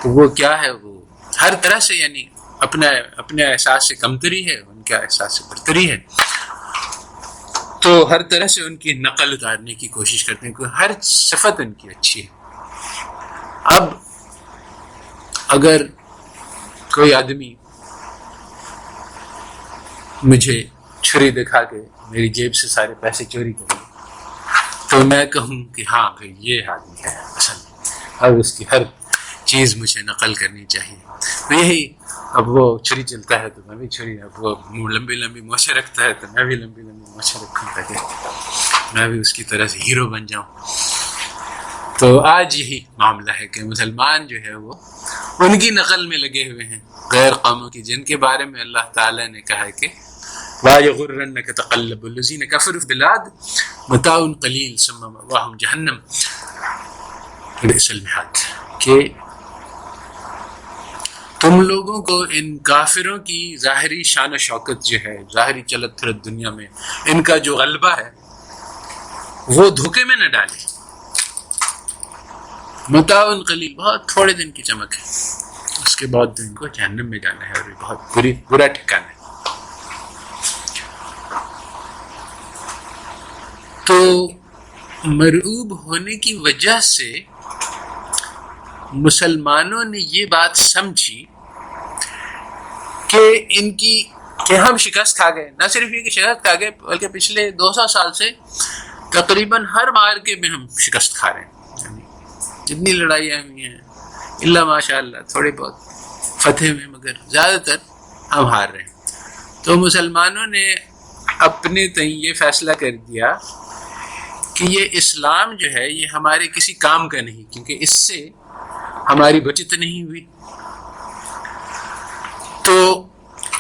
تو وہ کیا ہے، وہ ہر طرح سے یعنی اپنے احساس سے کمتری ہے، ان کا احساس سے برتری ہے، تو ہر طرح سے ان کی نقل اتارنے کی کوشش کرتے ہیں، ہر صفت ان کی اچھی ہے۔ اب اگر کوئی آدمی مجھے چھری دکھا کے میری جیب سے سارے پیسے چوری کرے تو میں کہوں کہ ہاں بھائی یہ آدمی ہے اصل، اب اس کی ہر چیز مجھے نقل کرنی چاہیے۔ تو یہی اب وہ چھری چلتا ہے تو میں بھی چھری، اب وہ لمبی لمبی موچھیں رکھتا ہے تو میں بھی لمبی لمبی موچھیں رکھوں تاکہ میں بھی اس کی طرح سے ہیرو بن جاؤں۔ تو آج یہی معاملہ ہے کہ مسلمان جو ہے وہ ان کی نقل میں لگے ہوئے ہیں غیر قوموں کی، جن کے بارے میں اللہ تعالیٰ نے کہا کہ لا یغرنک تقلب الذین کفروا فی البلاد متاع قلیل ثم مأواہم جہنم بئس المہاد، کہ تم لوگوں کو ان کافروں کی ظاہری شان و شوکت جو ہے، ظاہری چلت پھرت دنیا میں ان کا جو غلبہ ہے وہ دھوکے میں نہ ڈالے. متاع قلیل، بہت تھوڑے دن کی چمک ہے، اس کے بعد ان کو جہنم میں جانا ہے اور یہ بہت برا ٹھکانہ ہے. تو مرعوب ہونے کی وجہ سے مسلمانوں نے یہ بات سمجھی کہ ہم شکست کھا گئے. نہ صرف یہ کہ شکست کھا گئے بلکہ پچھلے 200 سال سے تقریباً ہر مارکے میں ہم شکست کھا رہے ہیں. یعنی جتنی لڑائیاں ہوئی ہیں اللہ ماشاء اللہ تھوڑی بہت فتح میں، مگر زیادہ تر ہم ہار رہے ہیں. تو مسلمانوں نے اپنے تئیں یہ فیصلہ کر دیا کہ یہ اسلام جو ہے یہ ہمارے کسی کام کا نہیں، کیونکہ اس سے ہماری بچت نہیں ہوئی. تو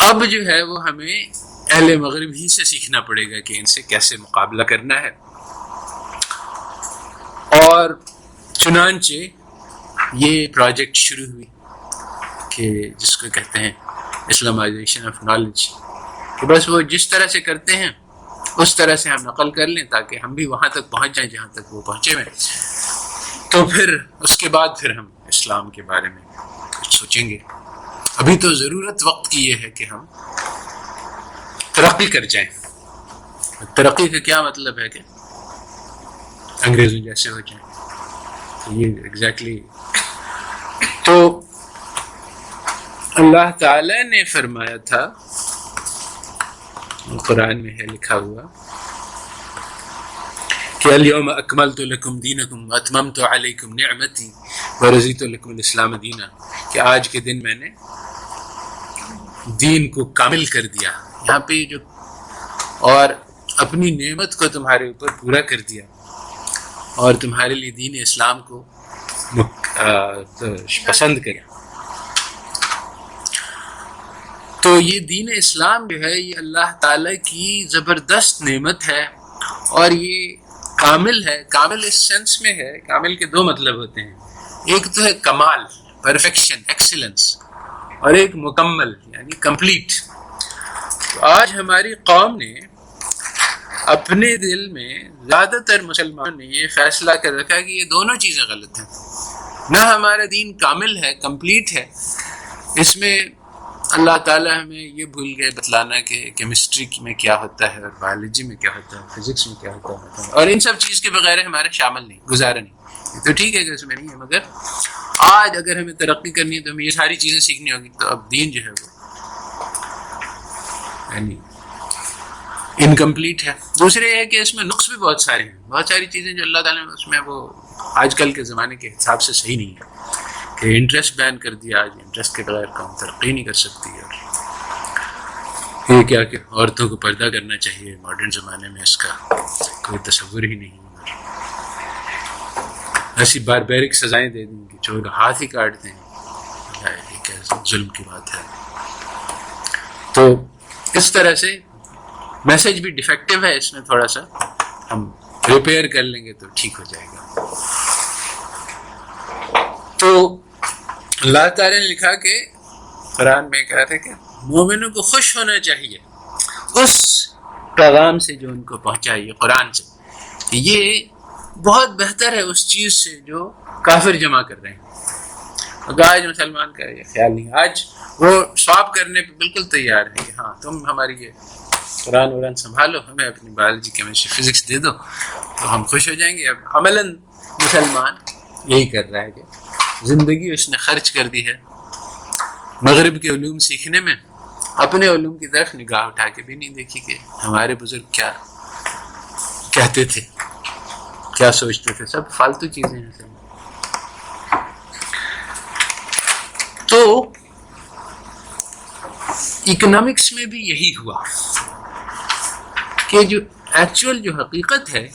اب جو ہے وہ ہمیں اہل مغرب ہی سے سیکھنا پڑے گا کہ ان سے کیسے مقابلہ کرنا ہے. اور چنانچہ یہ پروجیکٹ شروع ہوئی کہ جس کو کہتے ہیں اسلامائزیشن آف نالج، کہ بس وہ جس طرح سے کرتے ہیں اس طرح سے ہم نقل کر لیں تاکہ ہم بھی وہاں تک پہنچ جائیں جہاں تک وہ پہنچے ہوئے. تو پھر اس کے بعد پھر ہم اسلام کے بارے میں کچھ سوچیں گے. ابھی تو ضرورت وقت کی یہ ہے کہ ہم ترقی کر جائیں. ترقی کا کیا مطلب ہے کہ انگریزوں جیسے ہو جائیں. یہ ایگزیکٹلی تو اللہ تعالی نے فرمایا تھا، قرآن میں ہے لکھا ہوا کہ الیوم اکملت لکم دینکم واتممت علیکم نعمتی ورضیت لکم الاسلام دینا، کہ آج کے دن میں نے دین کو کامل کر دیا. یہاں پہ جو اور اپنی نعمت کو تمہارے اوپر پورا کر دیا اور تمہارے لیے دین اسلام کو پسند کیا. تو یہ دین اسلام جو ہے یہ اللہ تعالیٰ کی زبردست نعمت ہے اور یہ کامل ہے. کامل اس سینس میں ہے، کامل کے 2 مطلب ہوتے ہیں. ایک تو ہے کمال، پرفیکشن، ایکسیلنس، اور ایک مکمل یعنی کمپلیٹ. تو آج ہماری قوم نے اپنے دل میں، زیادہ تر مسلمان نے یہ فیصلہ کر رکھا کہ یہ دونوں چیزیں غلط ہیں. نہ ہمارا دین کامل ہے، کمپلیٹ ہے، اس میں اللہ تعالیٰ ہمیں یہ بھول گئے بتلانا کہ کیمسٹری میں کیا ہوتا ہے اور بایولوجی میں کیا ہوتا ہے، فزکس میں کیا ہوتا ہے، اور ان سب چیز کے بغیر ہمارا شامل نہیں، گزارا نہیں. تو ٹھیک ہے کہ اس میں نہیں ہے، مگر آج اگر ہمیں ترقی کرنی ہے تو ہمیں یہ ساری چیزیں سیکھنی ہوگی. تو اب دین جو ہے وہ یعنی انکمپلیٹ ہے. دوسرے یہ ہے کہ اس میں نقص بھی بہت سارے ہیں، بہت ساری چیزیں جو اللہ تعالیٰ نے اس میں وہ آج کل کے زمانے کے حساب سے صحیح نہیں ہے. کہ انٹرسٹ بین کر دیا، آج انٹرسٹ کے بغیر قوم ترقی نہیں کر سکتی. اور یہ کیا کہ عورتوں کو پردہ کرنا چاہیے ماڈرن زمانے میں، اس کا کوئی تصور ہی نہیں. ایسی باربیرک سزائیں دے دیں کہ چور ہاتھ ہی کاٹ دیں، یہ کیا ظلم کی بات ہے. تو اس طرح سے میسج بھی ڈیفیکٹو ہے، اس میں تھوڑا سا ہم ریپیئر کر لیں گے تو ٹھیک ہو جائے گا. تو اللہ تعالیٰ نے لکھا کہ قرآن میں کہا تھا کہ مومنوں کو خوش ہونا چاہیے اس پیغام سے جو ان کو پہنچا، یہ قرآن سے. یہ بہت بہتر ہے اس چیز سے جو کافر جمع کر رہے ہیں. اگر آج مسلمان کا یہ خیال نہیں، آج وہ سواب کرنے پہ بالکل تیار ہے کہ ہاں تم ہماری یہ قرآن سنبھالو، ہمیں اپنی بایولوجی کیمسٹری فزکس دے دو تو ہم خوش ہو جائیں گے. اب عملاً مسلمان یہی کر رہا ہے کہ زندگی اس نے خرچ کر دی ہے مغرب کے علوم سیکھنے میں، اپنے علوم کی طرف نگاہ اٹھا کے بھی نہیں دیکھی کہ ہمارے بزرگ کیا کہتے تھے، کیا سوچتے تھے. سب فالتو چیزیں ہیں. تو اکنامکس میں بھی یہی ہوا کہ جو ایکچوئل جو حقیقت ہے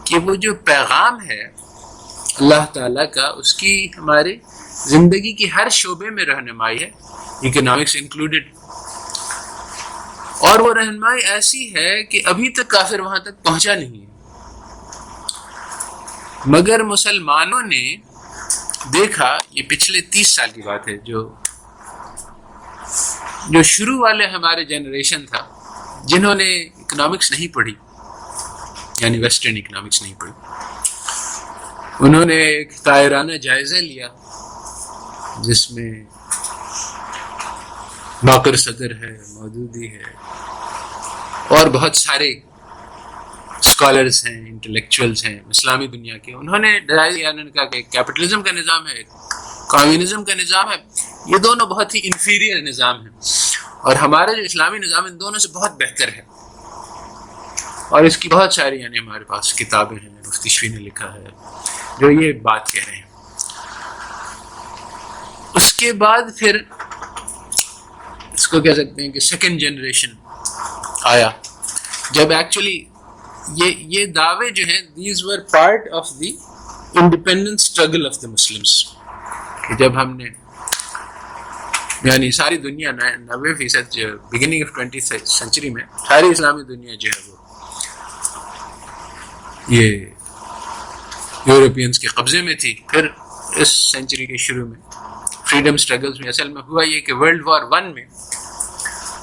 کہ وہ جو پیغام ہے اللہ تعالیٰ کا، اس کی ہمارے زندگی کی ہر شعبے میں رہنمائی ہے، اکنامکس انکلوڈیڈ، اور وہ رہنمائی ایسی ہے کہ ابھی تک کافر وہاں تک پہنچا نہیں ہے، مگر مسلمانوں نے دیکھا، یہ پچھلے 30 سال کی بات ہے، جو شروع والے ہمارے جنریشن تھا جنہوں نے اکنامکس نہیں پڑھی، یعنی ویسٹرن اکنامکس نہیں پڑھی، انہوں نے ایک طائرانہ جائزہ لیا جس میں باقر صدر ہے، مودودی ہے، اور بہت سارے اسکالرس ہیں، انٹلیکچوئلس ہیں اسلامی دنیا کے. انہوں نے کہا کہ کیپٹلزم کا نظام ہے، کمیونزم کا نظام ہے، یہ دونوں بہت ہی انفیریئر نظام ہیں، اور ہمارا جو اسلامی نظام ان دونوں سے بہت بہتر ہے. اور اس کی بہت ساری یعنی ہمارے پاس کتابیں ہیں، مفتی شفیع نے لکھا ہے جو یہ بات کہہ رہے ہیں. اس کے بعد پھر اس کو کہہ سکتے ہیں کہ سیکنڈ جنریشن آیا، جب ایکچولی یہ دعوے جو ہیں these were part of the independence struggle of the Muslims, کہ جب ہم نے یعنی ساری دنیا 90% جو بگننگ آف 20th سینچری میں ساری اسلامی دنیا جو ہے وہ یہ یورپینز کے قبضے میں تھی. پھر اس سینچری کے شروع میں فریڈم سٹرگلز میں اصل میں ہوا یہ کہ ورلڈ وار 1 میں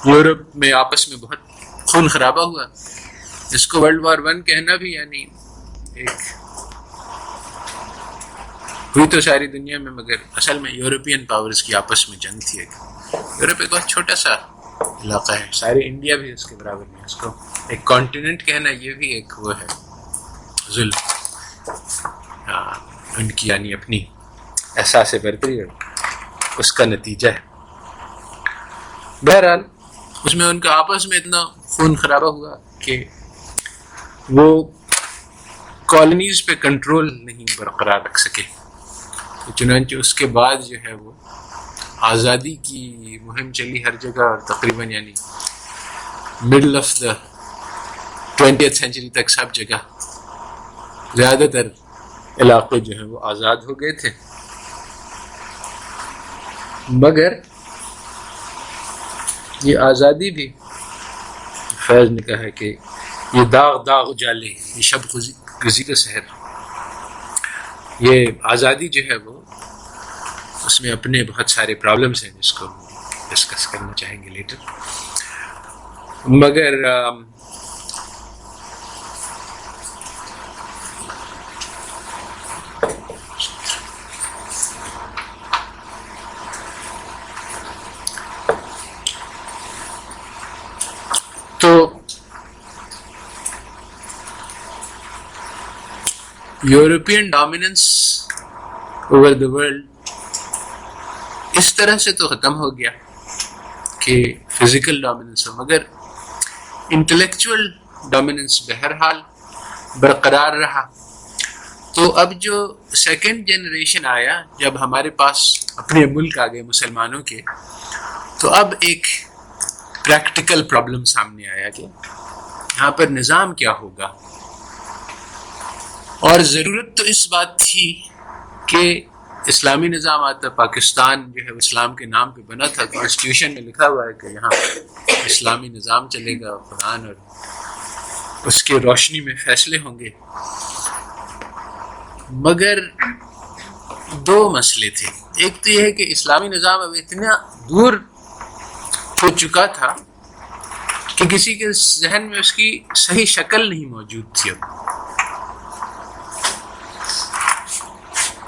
یورپ میں آپس میں بہت خون خرابہ ہوا. اس کو ورلڈ وار 1 کہنا بھی یعنی ایک ہوئی تو ساری دنیا میں، مگر اصل میں یورپین پاورز کی آپس میں جنگ تھی. یورپ ایک بہت چھوٹا سا علاقہ ہے، سارے انڈیا بھی اس کے برابر نہیں، اس کو ایک کانٹیننٹ کہنا یہ بھی ایک وہ ہے ظلم، ان کی یعنی اپنی احساس برتری اس کا نتیجہ ہے. بہرحال اس میں ان کا آپس میں اتنا خون خرابہ ہوا کہ وہ کالونیز پہ کنٹرول نہیں برقرار رکھ سکے. چنانچہ اس کے بعد جو ہے وہ آزادی کی مہم چلی ہر جگہ، اور تقریباً یعنی middle of the 20th century تک سب جگہ زیادہ تر علاقے جو ہیں وہ آزاد ہو گئے تھے. مگر یہ آزادی بھی فیض نے کہا ہے کہ یہ داغ داغ جالے، یہ شب گزی کا سحر، یہ آزادی جو ہے وہ اس میں اپنے بہت سارے پرابلمس ہیں جس کو ڈسکس کرنا چاہیں گے لیٹر. مگر تو European dominance over the world اس طرح سے تو ختم ہو گیا کہ فزیکل ڈومیننس ہو، مگر انٹلیکچوئل ڈومیننس بہرحال برقرار رہا. تو اب جو سیکنڈ جنریشن آیا، جب ہمارے پاس اپنے ملک آ گئے مسلمانوں کے، تو اب ایک پریکٹیکل پرابلم سامنے آیا کہ یہاں پر نظام کیا ہوگا. اور ضرورت تو اس بات تھی کہ اسلامی نظام آتا. پاکستان جو ہے اسلام کے نام پہ بنا تھا، کانسٹیٹیوشن میں لکھا ہوا ہے کہ یہاں اسلامی نظام چلے گا، قرآن اور اس کے روشنی میں فیصلے ہوں گے. مگر دو مسئلے تھے. ایک تو یہ ہے کہ اسلامی نظام اب اتنا دور ہو چکا تھا کہ کسی کے ذہن میں اس کی صحیح شکل نہیں موجود تھی. اب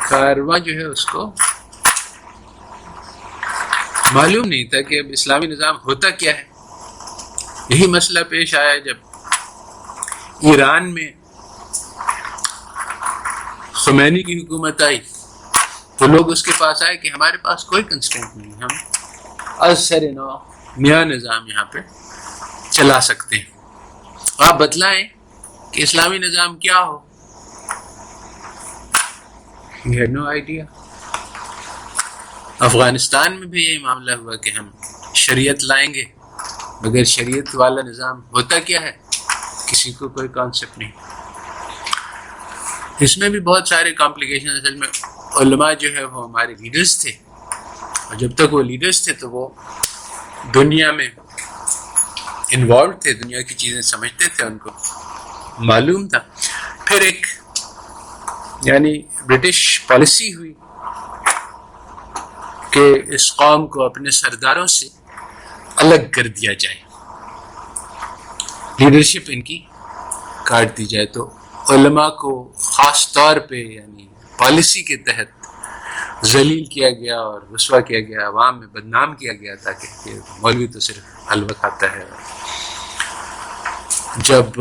کارواں جو ہے اس کو معلوم نہیں تھا کہ اب اسلامی نظام ہوتا کیا ہے. یہی مسئلہ پیش آیا جب ایران میں خمینی کی حکومت آئی، تو لوگ اس کے پاس آئے کہ ہمارے پاس کوئی کنسٹرینٹ نہیں، ہم از سر نو نیا نظام یہاں پہ چلا سکتے ہیں، آپ بتلائیں کہ اسلامی نظام کیا ہو. We had no idea. Afghanistan میں بھی یہی معاملہ ہوا کہ ہم شریعت لائیں گے، مگر شریعت والا نظام ہوتا کیا ہے کسی کو کوئی کانسیپٹ نہیں. اس میں بھی بہت سارے کمپلیکیشن. اصل میں علماء جو ہے وہ ہمارے لیڈرز تھے، اور جب تک وہ لیڈرز تھے تو وہ دنیا میں انوالوڈ تھے، دنیا کی چیزیں سمجھتے تھے، ان کو معلوم تھا۔ پھر ایک یعنی برٹش پالیسی ہوئی کہ اس قوم کو اپنے سرداروں سے الگ کر دیا جائے، لیڈرشپ ان کی کاٹ دی جائے۔ تو علماء کو خاص طور پہ یعنی پالیسی کے تحت ذلیل کیا گیا اور رسوا کیا گیا، عوام میں بدنام کیا گیا، تاکہ یہ مولوی تو صرف حلوہ کھاتا ہے۔ جب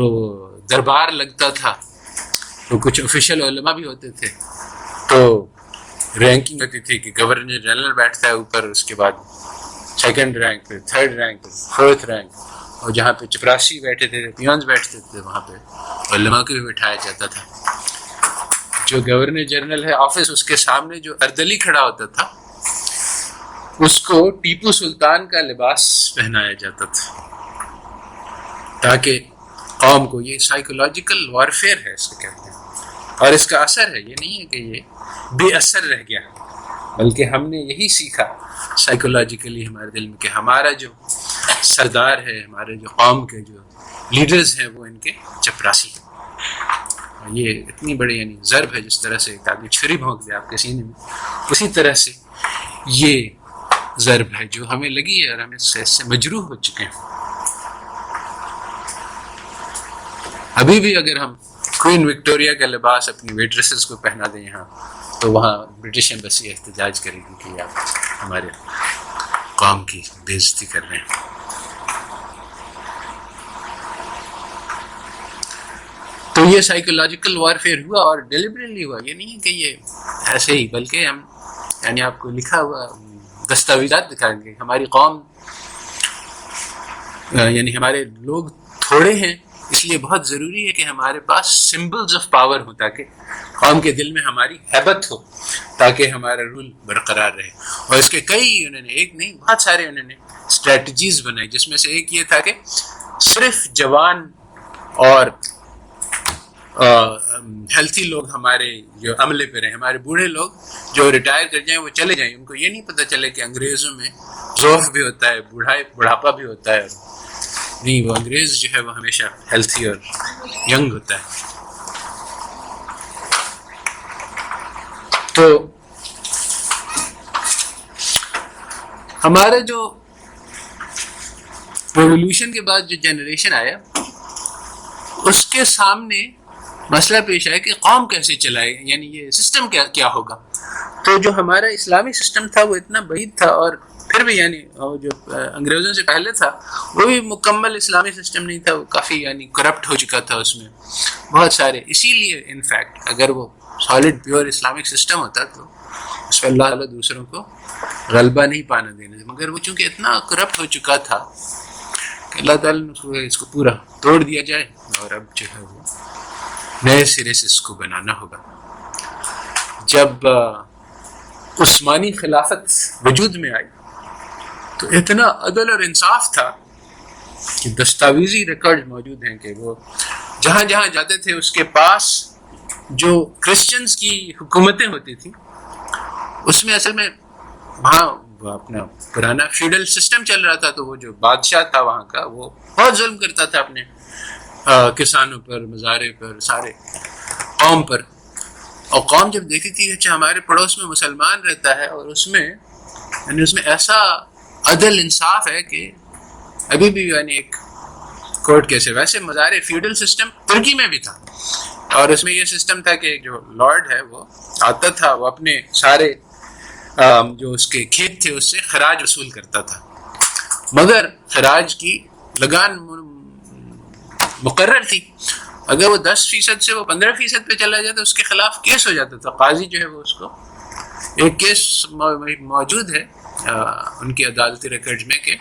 دربار لگتا تھا تو کچھ آفیشیل علماء بھی ہوتے تھے، تو رینکنگ ہوتی تھی کہ گورنر جنرل بیٹھتا ہے اوپر، اس کے بعد سیکنڈ رینک پہ، تھرڈ رینک پہ، فورتھ رینک، اور جہاں پہ چپراسی بیٹھے تھے، پیونز بیٹھتے تھے، وہاں پہ علماء کو بھی بٹھایا جاتا تھا۔ جو گورنر جنرل ہے آفس، اس کے سامنے جو اردلی کھڑا ہوتا تھا اس کو ٹیپو سلطان کا لباس پہنایا جاتا تھا، تاکہ قوم کو، یہ سائیکولوجیکل وارفیئر ہے اس کو کہتے ہیں، اور اس کا اثر ہے، یہ نہیں ہے کہ یہ بے اثر رہ گیا، بلکہ ہم نے یہی سیکھا سائیکولوجیکلی ہمارے دل میں کہ ہمارا جو سردار ہے، ہمارے جو قوم کے جو لیڈرز ہیں، وہ ان کے چپراسی ہیں۔ یہ اتنی بڑی یعنی ضرب ہے، جس طرح سے ایک آدمی چھری بھونک دے آپ کے سینے میں، اسی طرح سے یہ ضرب ہے جو ہمیں لگی ہے، اور ہم اس سے مجروح ہو چکے ہیں۔ ابھی بھی اگر ہم کوئین وکٹوریا کا لباس اپنی ویٹریسز کو پہنا دیں یہاں، تو وہاں برٹش ایمبیسی احتجاج کرے گی کہ آپ ہمارے قوم کی بے عزتی کر رہے ہیں۔ تو یہ سائیکولوجیکل وارفیئر ہوا، اور ڈیلیبریٹلی ہوا، یہ نہیں کہ یہ ایسے ہی، بلکہ ہم یعنی آپ کو لکھا ہوا دستاویزات دکھائیں گے۔ ہماری قوم یعنی ہمارے لوگ تھوڑے ہیں، اس لیے بہت ضروری ہے کہ ہمارے پاس سمبلز آف پاور ہو، تاکہ قوم کے دل میں ہماری ہیبت ہو، تاکہ ہمارا رول برقرار رہے۔ اور اس کے کئی انہوں نے، ایک نہیں بہت سارے انہوں نے اسٹریٹجیز بنائی، جس میں سے ایک یہ تھا کہ صرف جوان اور ہیلتھی لوگ ہمارے جو عملے پہ رہیں، ہمارے بوڑھے لوگ جو ریٹائر کر جائیں وہ چلے جائیں، ان کو یہ نہیں پتہ چلے کہ انگریزوں میں ذوق بھی ہوتا ہے، بڑھاپا بھی ہوتا ہے، نہیں، وہ انگریز جو ہے وہ ہمیشہ ہیلتھی اور ینگ ہوتا ہے۔ تو ہمارے جو ریولوشن کے بعد جو جنریشن آیا، اس کے سامنے مسئلہ پیش آیا کہ قوم کیسے چلائے، یعنی یہ سسٹم کیا ہوگا۔ تو جو ہمارا اسلامی سسٹم تھا وہ اتنا بعید تھا، اور پھر بھی یعنی جو انگریزوں سے پہلے تھا وہ بھی مکمل اسلامی سسٹم نہیں تھا، وہ کافی یعنی کرپٹ ہو چکا تھا، اس میں بہت سارے، اسی لیے انفیکٹ اگر وہ سالڈ پیور اسلامک سسٹم ہوتا تو اس پہ اللہ تعالیٰ دوسروں کو غلبہ نہیں پانے دینے، مگر وہ چونکہ اتنا کرپٹ ہو چکا تھا کہ اللہ تعالیٰ نے اس کو پورا توڑ دیا جائے، اور اب جو ہے وہ نئے سرے سے اس کو بنانا ہوگا۔ جب عثمانی خلافت وجود میں آئی تو اتنا عدل اور انصاف تھا کہ دستاویزی ریکارڈ موجود ہیں کہ وہ جہاں جہاں جاتے تھے اس کے پاس جو کرسچنز کی حکومتیں ہوتی تھیں، اس میں اصل میں وہاں اپنا پرانا فیوڈل سسٹم چل رہا تھا، تو وہ جو بادشاہ تھا وہاں کا، وہ بہت ظلم کرتا تھا اپنے کسانوں پر، مزارے پر، سارے قوم پر۔ اور قوم جب دیکھی تھی اچھا ہمارے پڑوس میں مسلمان رہتا ہے، اور اس میں یعنی اس میں ایسا عدل انصاف ہے کہ ابھی بھی یعنی ایک کورٹ کیسے، ویسے مزارے فیوڈل سسٹم ترکی میں بھی تھا، اور اس میں یہ سسٹم تھا کہ جو لارڈ ہے وہ آتا تھا، وہ اپنے سارے جو اس کے کھیت تھے اس سے خراج وصول کرتا تھا، مگر خراج کی لگان مقرر تھی، اگر وہ 10% سے وہ 15% پہ چلا جاتا اس کے خلاف کیس ہو جاتا تھا۔ قاضی جو ہے وہ اس کو، ایک کیس موجود ہے ان کی عدالتی ریکارڈ میں کہ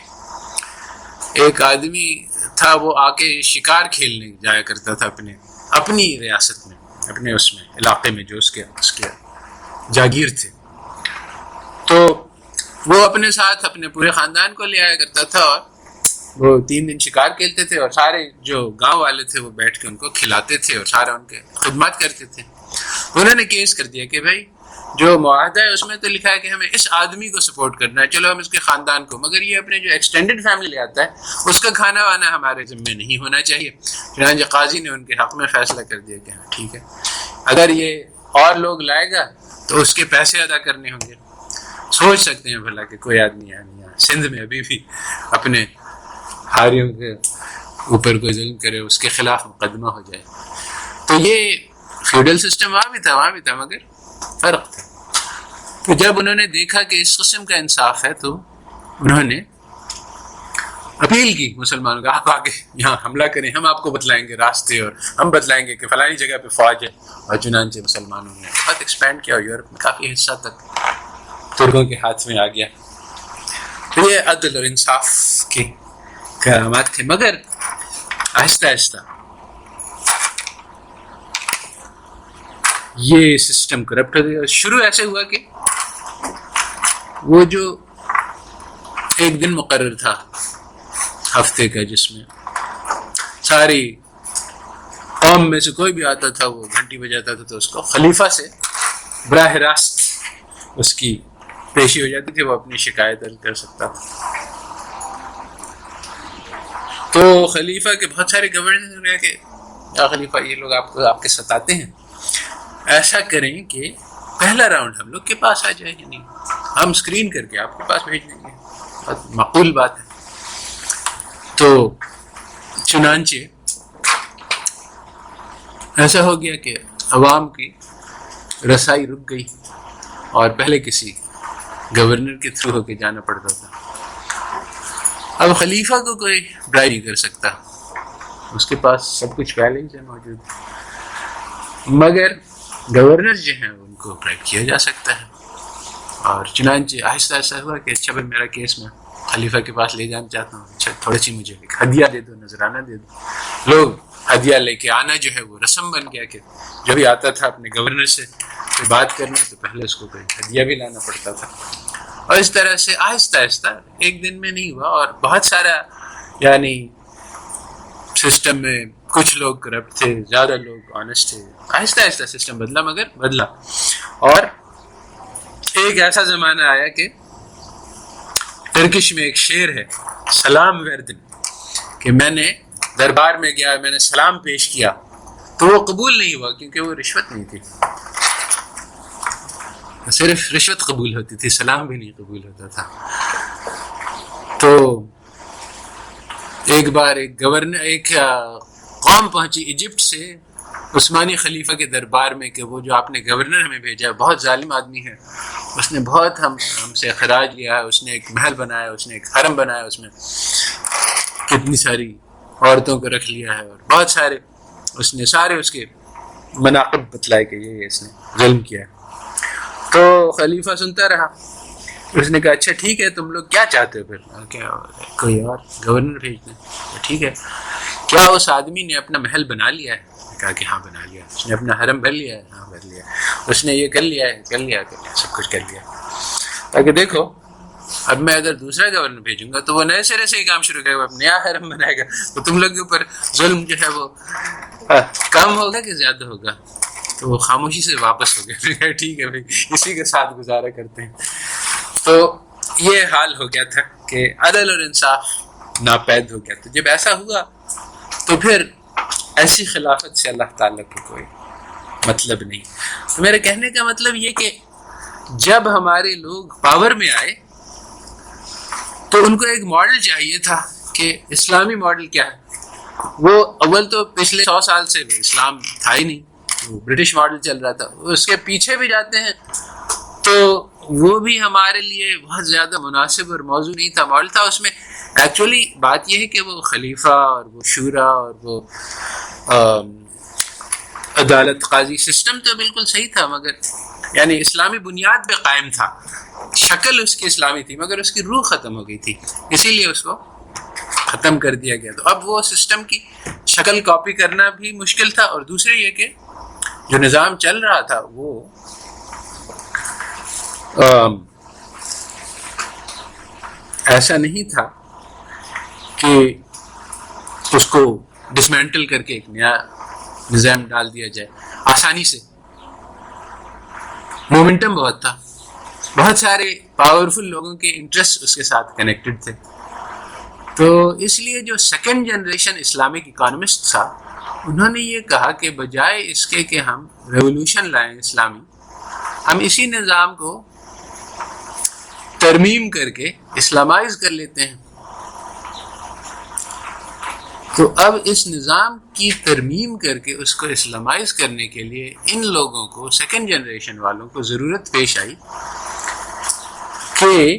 ایک آدمی تھا، وہ آ کے شکار کھیلنے جایا کرتا تھا اپنی ریاست میں، اپنے اس میں علاقے میں جو اس کے جاگیر تھے، تو وہ اپنے ساتھ اپنے پورے خاندان کو لے آیا کرتا تھا، اور وہ 3 دن شکار کھیلتے تھے، اور سارے جو گاؤں والے تھے وہ بیٹھ کے ان کو کھلاتے تھے اور سارا ان کے خدمات کرتے تھے۔ انہوں نے کیس کر دیا کہ بھائی جو معاہدہ ہے اس میں تو لکھا ہے کہ ہمیں اس آدمی کو سپورٹ کرنا ہے، چلو ہم اس کے خاندان کو، مگر یہ اپنے جو ایکسٹینڈڈ فیملی لے آتا ہے اس کا کھانا وانا ہمارے ذمے نہیں ہونا چاہیے۔ چنانچہ قاضی نے ان کے حق میں فیصلہ کر دیا کہ ہاں ٹھیک ہے، اگر یہ اور لوگ لائے گا تو اس کے پیسے ادا کرنے ہوں گے۔ سوچ سکتے ہیں بھلا کہ کوئی آدمی یہاں سندھ میں ابھی بھی اپنے ہاریوں کے اوپر کوئی ظلم کرے، اس کے خلاف مقدمہ ہو جائے۔ تو یہ فیوڈل سسٹم وہاں بھی تھا مگر فرق تھا۔ تو جب انہوں نے دیکھا کہ اس قسم کا انصاف ہے تو انہوں نے اپیل کی مسلمانوں کا، آپ آگے یہاں حملہ کریں، ہم آپ کو بتلائیں گے راستے، اور ہم بتلائیں گے کہ فلانی جگہ پہ فوج ہے۔ اور چنانچہ مسلمانوں نے بہت ایکسپینڈ کیا اور یورپ میں کافی حصہ تک ترکوں کے ہاتھ میں آ گیا۔ تو یہ عدل اور انصاف کے کرامات تھے، مگر آہستہ آہستہ یہ سسٹم کرپٹ ہو گیا۔ شروع ایسے ہوا کہ وہ جو ایک دن مقرر تھا ہفتے کا جس میں ساری قوم میں سے کوئی بھی آتا تھا، وہ گھنٹی بجاتا تھا تو اس کو خلیفہ سے براہ راست اس کی پیشی ہو جاتی تھی، وہ اپنی شکایت درج کر سکتا تھا۔ تو خلیفہ کے بہت سارے گورنر نے کہا کہ یا خلیفہ یہ لوگ آپ کے ستاتے ہیں، ایسا کریں کہ پہلا راؤنڈ ہم لوگ کے پاس آ جائے، یعنی ہم اسکرین کر کے آپ کے پاس بھیج دیں گے، بہت معقول بات ہے۔ تو چنانچہ ایسا ہو گیا کہ عوام کی رسائی رک گئی اور پہلے کسی گورنر کے تھرو ہو کے جانا پڑتا تھا۔ اب خلیفہ کو کوئی ڈرائی نہیں کر سکتا، اس کے پاس سب کچھ پہلے ہی سے موجود، مگر گورنر جو ہیں ان کو ڈرائیو کیا جا سکتا ہے۔ اور چنانچہ آہستہ آہستہ ہوا کہ اچھا بھائی میرا کیس میں خلیفہ کے پاس لے جانا چاہتا ہوں، اچھا تھوڑی سی مجھے ایک ہدیہ دے دو، نذرانہ دے دو۔ لوگ ہدیہ لے کے آنا جو ہے وہ رسم بن گیا کہ جب بھی آتا تھا اپنے گورنر سے بات کرنا تو پہلے اس کو کوئی ہدیہ بھی لانا پڑتا تھا۔ اور اس طرح سے آہستہ آہستہ ایک دن میں نہیں ہوا، اور بہت سارا یعنی سسٹم میں کچھ لوگ کرپٹ تھے، زیادہ لوگ آنےسٹ تھے، آہستہ آہستہ سسٹم بدلا مگر بدلا۔ اور ایک ایسا زمانہ آیا کہ ٹرکش میں ایک شعر ہے سلام وردن، کہ میں نے دربار میں گیا، میں نے سلام پیش کیا تو وہ قبول نہیں ہوا کیونکہ وہ رشوت نہیں تھی، صرف رشوت قبول ہوتی تھی، سلام بھی نہیں قبول ہوتا تھا۔ تو ایک بار ایک قوم پہنچی ایجپٹ سے عثمانی خلیفہ کے دربار میں کہ وہ جو آپ نے گورنر ہمیں بھیجا ہے بہت ظالم آدمی ہے، اس نے بہت ہم سے خراج لیا ہے، اس نے ایک محل بنایا، اس نے ایک حرم بنایا، اس میں کتنی ساری عورتوں کو رکھ لیا ہے، اور بہت سارے اس نے سارے اس کے مناقب بتلائے کہ یہ اس نے ظلم کیا ہے۔ تو خلیفہ سنتا رہا، اس نے کہا اچھا ٹھیک ہے تم لوگ کیا چاہتے ہو، پھر کیا کوئی اور گورنر بھیجنا؟ ٹھیک ہے، کیا اس آدمی نے اپنا محل بنا لیا ہے؟ کہا کہ ہاں بنا لیا۔ اس نے اپنا حرم بھر لیا ہے؟ ہاں بھر لیا۔ اس نے یہ کر لیا ہے سب کچھ کر لیا، تاکہ دیکھو اب میں اگر دوسرا گورنر بھیجوں گا تو وہ نئے سرے سے ہی کام شروع کرے گا، نیا حرم بنائے گا، تو تم لوگ کے اوپر ظلم جو ہے وہ کم ہوگا کہ زیادہ ہوگا؟ تو وہ خاموشی سے واپس ہو گئے، ٹھیک ہے بھائی اسی کے ساتھ گزارا کرتے ہیں۔ تو یہ حال ہو گیا تھا کہ عدل اور انصاف ناپید ہو گیا۔ تو جب ایسا ہوا تو پھر ایسی خلافت سے اللہ تعالیٰ کو کوئی مطلب نہیں۔ تو میرے کہنے کا مطلب یہ کہ جب ہمارے لوگ پاور میں آئے تو ان کو ایک ماڈل چاہیے تھا کہ اسلامی ماڈل کیا ہے۔ وہ اول تو پچھلے 100 سال سے اسلام تھا ہی نہیں، وہ برٹش ماڈل چل رہا تھا، اس کے پیچھے بھی جاتے ہیں تو وہ بھی ہمارے لیے بہت زیادہ مناسب اور موضوع نہیں تھا، ماڈل تھا اس میں۔ ایکچولی بات یہ ہے کہ وہ خلیفہ اور وہ شورا اور وہ عدالت قاضی سسٹم تو بالکل صحیح تھا، مگر یعنی اسلامی بنیاد پہ قائم تھا، شکل اس کی اسلامی تھی مگر اس کی روح ختم ہو گئی تھی، اسی لیے اس کو ختم کر دیا گیا۔ تو اب وہ سسٹم کی شکل کاپی کرنا بھی مشکل تھا، اور دوسری یہ کہ جو نظام چل رہا تھا وہ ایسا نہیں تھا کہ اس کو ڈسمینٹل کر کے ایک نیا نظام ڈال دیا جائے آسانی سے۔ مومنٹم بہت تھا، بہت سارے پاورفل لوگوں کے انٹرسٹ اس کے ساتھ کنیکٹڈ تھے. تو اس لیے جو سیکنڈ جنریشن اسلامک اکانومسٹ تھا انہوں نے یہ کہا کہ بجائے اس کے کہ ہم ریولوشن لائیں اسلامی، ہم اسی نظام کو ترمیم کر کے اسلامائز کر لیتے ہیں. تو اب اس نظام کی ترمیم کر کے اس کو اسلامائز کرنے کے لیے ان لوگوں کو، سیکنڈ جنریشن والوں کو ضرورت پیش آئی کہ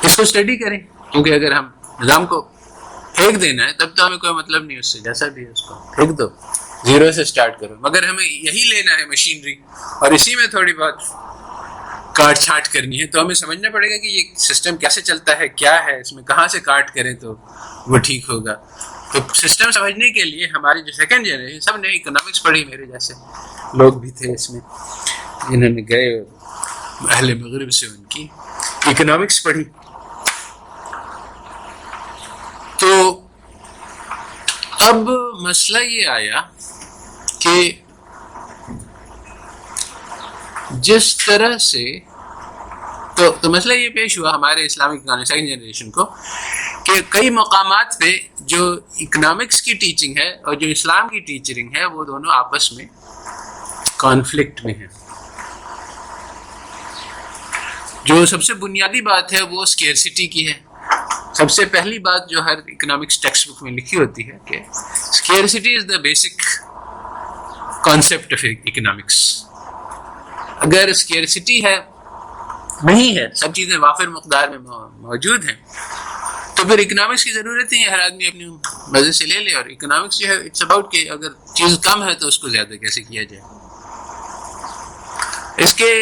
اس کو اسٹڈی کریں، کیونکہ اگر ہم نظام کو پھینک دینا ہے تب تو ہمیں کوئی مطلب نہیں اس سے، جیسا بھی ہے اس کو پھینک دو، زیرو سے سٹارٹ کرو. مگر ہمیں یہی لینا ہے مشینری اور اسی میں تھوڑی بہت کاٹ چھانٹ کرنی ہے، تو ہمیں سمجھنا پڑے گا کہ یہ سسٹم کیسے چلتا ہے، کیا ہے اس میں، کہاں سے کاٹ کریں تو وہ ٹھیک ہوگا. تو سسٹم سمجھنے کے لیے ہماری جو سیکنڈ جنریشن، سب نے اکنامکس پڑھی، میرے جیسے لوگ بھی تھے اس میں جنہوں نے گئے اہل مغرب سے ان کی اکنامکس پڑھی. تو اب مسئلہ یہ آیا کہ جس طرح سے تو مسئلہ یہ پیش ہوا ہمارے اسلامک سیکنڈ جنریشن کو کہ کئی مقامات پہ جو اکنامکس کی ٹیچنگ ہے اور جو اسلام کی ٹیچنگ ہے وہ دونوں آپس میں کانفلکٹ میں ہیں. جو سب سے بنیادی بات ہے وہ اسکیئرسٹی کی ہے. سب سے پہلی بات جو ہر اکنامکس ٹیکسٹ بک میں لکھی ہوتی ہے کہ scarcity is the basic concept of economics. اگر اسکیئرسٹی ہے، نہیں ہے، سب چیزیں وافر مقدار میں موجود ہیں، تو پھر اکنامکس کی ضرورت نہیں ہے. ہر آدمی اپنی مزے سے لے لے. اور اکنامکس جو ہے اٹس اباؤٹ کہ اگر چیز کم ہے تو اس کو زیادہ کیسے کیا جائے. اس کے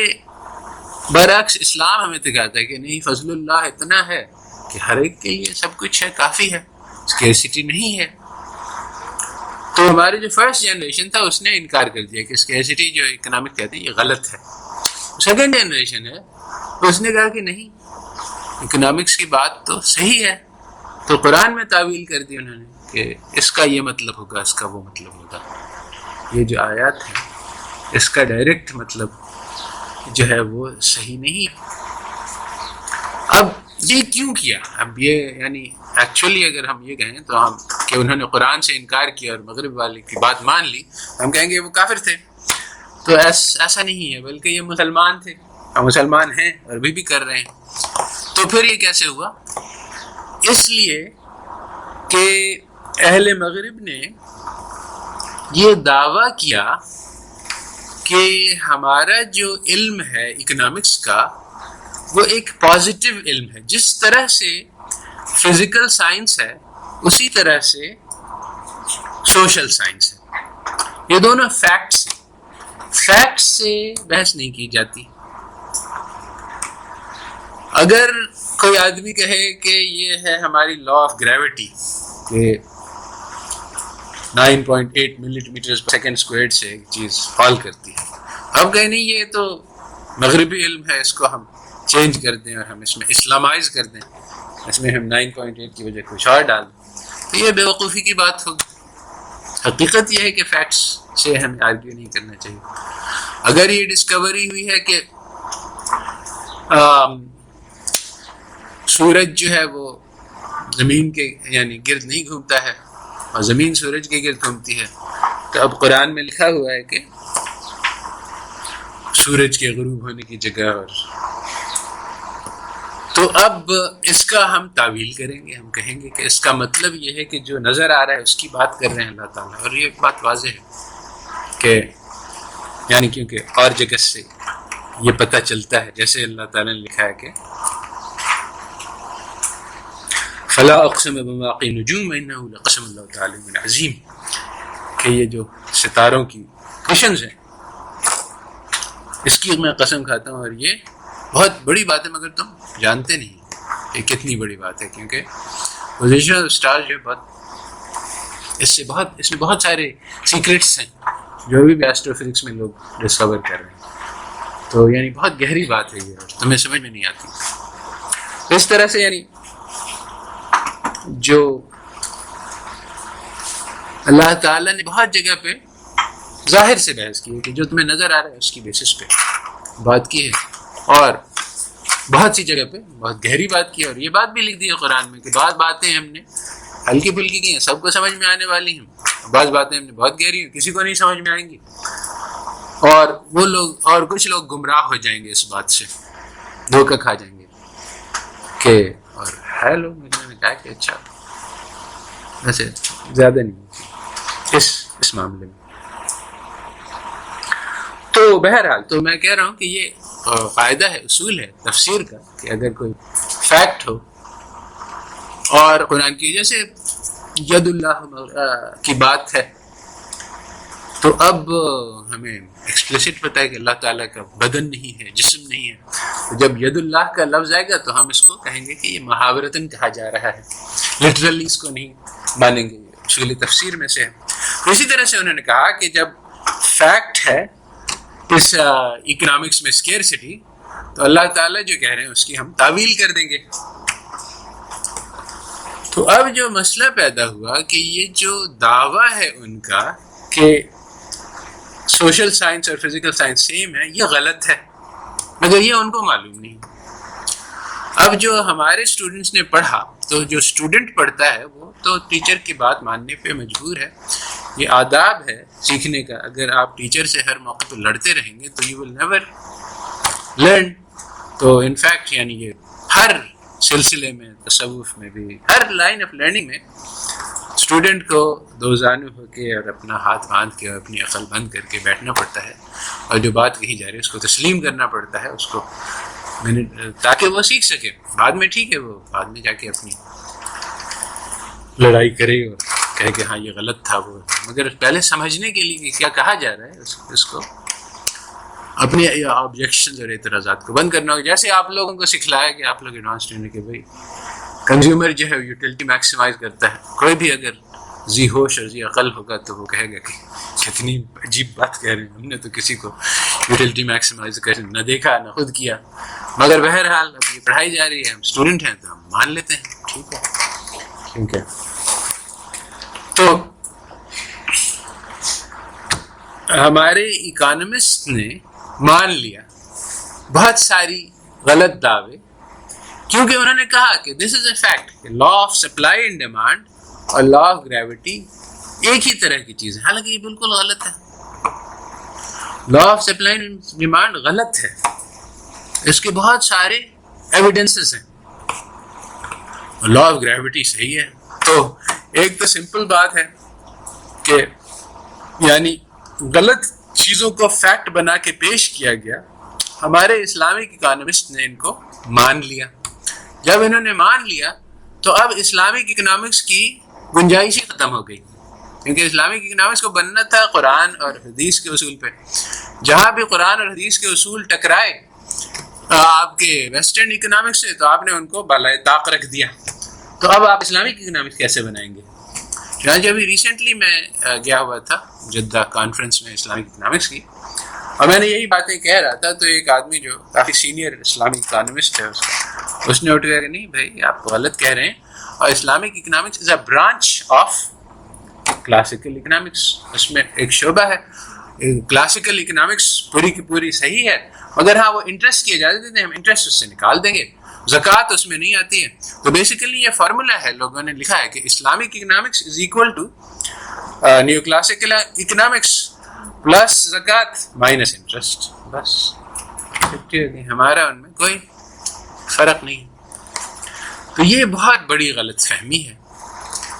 برعکس اسلام ہمیں سکھاتا ہے کہ نہیں، فضل اللہ اتنا ہے کہ ہر ایک کے لیے سب کچھ ہے، کافی ہے، اسکیئرسٹی نہیں ہے. تو ہمارے جو فرسٹ جنریشن تھا اس نے انکار کر دیا کہ اسکیئرسٹی جو اکنامک کہتے ہیں یہ غلط ہے. سیکنڈ جنریشن ہے اس نے کہا کہ نہیں، اکنامکس کی بات تو صحیح ہے. تو قرآن میں تعویل کر دی انہوں نے کہ اس کا یہ مطلب ہوگا، اس کا وہ مطلب ہوگا. یہ جو آیات ہے اس کا ڈائریکٹ مطلب جو ہے وہ صحیح نہیں. اب یہ کیوں کیا؟ اب یہ یعنی ایکچولی اگر ہم یہ کہیں تو ہم کہ انہوں نے قرآن سے انکار کیا اور مغرب والے کی بات مان لی، ہم کہیں گے وہ کافر تھے. تو ایسا نہیں ہے، بلکہ یہ مسلمان تھے اور مسلمان ہیں اور ابھی بھی کر رہے ہیں. تو پھر یہ کیسے ہوا؟ اس لیے کہ اہل مغرب نے یہ دعویٰ کیا کہ ہمارا جو علم ہے اکنامکس کا وہ ایک پازیٹیو علم ہے. جس طرح سے فزیکل سائنس ہے اسی طرح سے سوشل سائنس ہے. یہ دونوں فیکٹس ہیں، فیکٹس سے بحث نہیں کی جاتی. اگر کوئی آدمی کہے کہ یہ ہے ہماری لا آف گریوٹی کہ 9.8 ملی میٹر پر سیکنڈ اسکوائرڈ سے ایک چیز فال کرتی ہے، اب کہیں نہیں یہ تو مغربی علم ہے، اس کو ہم چینج کر دیں اور ہم اس میں اسلامائز کر دیں، اس میں ہم 9.8 کی وجہ کچھ اور ڈال دیں، تو یہ بے وقوفی کی بات ہوگی. حقیقت یہ ہے کہ فیکٹس سے ہمیں آرگیو نہیں کرنا چاہیے. اگر یہ ڈسکوری ہوئی ہے کہ سورج جو ہے وہ زمین کے یعنی گرد نہیں گھومتا ہے اور زمین سورج کے گرد گھومتی ہے، تو اب قرآن میں لکھا ہوا ہے کہ سورج کے غروب ہونے کی جگہ، اور تو اب اس کا ہم تعویل کریں گے. ہم کہیں گے کہ اس کا مطلب یہ ہے کہ جو نظر آ رہا ہے اس کی بات کر رہے ہیں اللہ تعالیٰ. اور یہ بات واضح ہے کہ یعنی کیونکہ اور جگہ سے یہ پتہ چلتا ہے، جیسے اللہ تعالیٰ نے لکھا ہے کہ فلا اقسم بمواقع النجوم انه لقسم اللہ تعالی عظیم، کہ یہ جو ستاروں کی مشنز ہیں اس کی میں قسم کھاتا ہوں اور یہ بہت بڑی بات ہے، مگر تم جانتے نہیں کہ کتنی بڑی بات ہے. کیونکہ پوزیشن آف اسٹار جو بہت اس میں بہت سارے سیکرٹس ہیں جو بھی ایسٹرو فزکس میں لوگ ڈسکور کر رہے ہیں. تو یعنی بہت گہری بات ہے یہ، تمہیں سمجھ میں نہیں آتی. اس طرح سے یعنی جو اللہ تعالیٰ نے بہت جگہ پہ ظاہر سے بحث کی ہے کہ جو تمہیں نظر آ رہا ہے اس کی بیسس پہ بات کی ہے، اور بہت سی جگہ پہ بہت گہری بات کی ہے، اور یہ بات بھی لکھ دی ہے قرآن میں کہ بعض باتیں ہم نے ہلکی پھلکی کی ہیں، سب کو سمجھ میں آنے والی ہیں، بعض باتیں ہم نے بہت گہری ہیں، کسی کو نہیں سمجھ میں آئیں گی، اور وہ لوگ اور کچھ لوگ گمراہ ہو جائیں گے، اس بات سے دھوکہ کھا جائیں گے کہ اور ہے لوگ نے کہا کہ اچھا ویسے زیادہ نہیں اس معاملے میں۔ تو بہرحال تو میں کہہ رہا ہوں کہ یہ فائدہ ہے، اصول ہے تفسیر کا، کہ اگر کوئی فیکٹ ہو اور قرآن کی جیسے ید اللہ کی بات ہے، تو اب ہمیں ایکسپلیسٹ پتہ ہے کہ اللہ تعالیٰ کا بدن نہیں ہے، جسم نہیں ہے، تو جب ید اللہ کا لفظ آئے گا تو ہم اس کو کہیں گے کہ یہ محاورتاً کہا جا رہا ہے، لٹرلی اس کو نہیں مانیں گے، اصول تفسیر میں سے ہے۔ تو اسی طرح سے انہوں نے کہا کہ جب فیکٹ ہے اس اکنامکس میں اسکیئرسٹی، تو اللہ تعالیٰ جو کہہ رہے ہیں اس کی ہم تعویل کر دیں گے۔ تو اب جو مسئلہ پیدا ہوا کہ یہ جو دعویٰ ہے ان کا کہ سوشل سائنس اور فزیکل سائنس سیم ہے، یہ غلط ہے، مگر یہ ان کو معلوم نہیں۔ اب جو ہمارے اسٹوڈنٹس نے پڑھا، تو جو اسٹوڈنٹ پڑھتا ہے وہ تو ٹیچر کی بات ماننے پہ مجبور ہے، یہ آداب ہے سیکھنے کا۔ اگر آپ ٹیچر سے ہر موقع پہ لڑتے رہیں گے تو یو ول نیور لرن۔ تو انفیکٹ یعنی یہ ہر سلسلے میں، تصوف میں بھی، ہر لائن آف لرننگ میں اسٹوڈنٹ کو دو زانو ہو کے اور اپنا ہاتھ باندھ کے اور اپنی عقل بند کر کے بیٹھنا پڑتا ہے، اور جو بات کہی جا رہی ہے اس کو تسلیم کرنا پڑتا ہے، اس کو تاکہ وہ سیکھ سکے۔ بعد میں ٹھیک ہے، وہ بعد میں جا کے اپنی لڑائی کرے اور کہے کہ ہاں یہ غلط تھا وہ، مگر پہلے سمجھنے کے لیے کیا کہا جا رہا ہے اس کو اپنے آبجیکشن اور اعتراضات کو بند کرنا ہوگا۔ جیسے آپ لوگوں کو سکھلایا کہ آپ لوگ ایڈوانس ٹرینر کہ بھائی کنزیومر جو ہے یوٹیلٹی میکسیمائز کرتا ہے، کوئی بھی اگر ذی ہوش اور ذی عقل ہوگا تو وہ کہے گا کہ کتنی عجیب بات کہہ رہے ہیں، ہم نے تو کسی کو یوٹیلٹی میکسیمائز کر نہ دیکھا نہ خود کیا، مگر بہرحال اب یہ پڑھائی جا رہی ہے، ہم اسٹوڈنٹ ہیں تو ہم مان لیتے ہیں، ٹھیک ہے ٹھیک ہے۔ تو ہمارے اکانومسٹ نے مان لیا بہت ساری غلط دعوے، کیونکہ انہوں نے کہا کہ this is a fact, law of supply and demand اور لا آف گریوٹی ایک ہی طرح کی چیز ہے، حالانکہ یہ بالکل غلط ہے۔ لا آف سپلائی اینڈ ڈیمانڈ غلط ہے، اس کے بہت سارے ایویڈنسز ہیں، اور لا آف گریوٹی صحیح ہے۔ تو ایک تو سمپل بات ہے کہ یعنی غلط چیزوں کو فیکٹ بنا کے پیش کیا گیا، ہمارے اسلامک اکانومسٹ نے ان کو مان لیا۔ جب انہوں نے مان لیا تو اب اسلامک اکنامکس کی گنجائش ہی ختم ہو گئی، کیونکہ اسلامک اکنامکس کو بننا تھا قرآن اور حدیث کے اصول پہ۔ جہاں بھی قرآن اور حدیث کے اصول ٹکرائے آپ کے ویسٹرن اکنامکس سے، تو آپ نے ان کو بالائے طاق رکھ دیا۔ تو اب آپ اسلامک اکنامکس کیسے بنائیں گے؟ چنانچہ ابھی ریسنٹلی میں گیا ہوا تھا جدہ کانفرنس میں اسلامک اکنامکس کی، اور میں نے یہی باتیں کہہ رہا تھا، تو ایک آدمی جو کافی سینئر اسلامک اکانومسٹ ہے اس نے اٹھ گیا کہ نہیں بھائی آپ غلط کہہ رہے ہیں، اور Islamic economics is a branch of classical economics, اس میں ایک شعبہ ہے۔ کلاسیکل اکنامکس پوری کی پوری صحیح ہے، مگر ہاں وہ انٹرسٹ کی اجازت دیتے ہیں، ہم انٹرسٹ اس سے نکال دیں گے، زکوٰۃ اس میں نہیں آتی ہے۔ تو بیسیکلی یہ فارمولا ہے، لوگوں نے لکھا ہے کہ Islamic economics is equal to neo classical economics plus زکوٰۃ مائنس انٹرسٹ، بس ہمارا ان میں کوئی فرق نہیں۔ تو یہ بہت بڑی غلط فہمی ہے،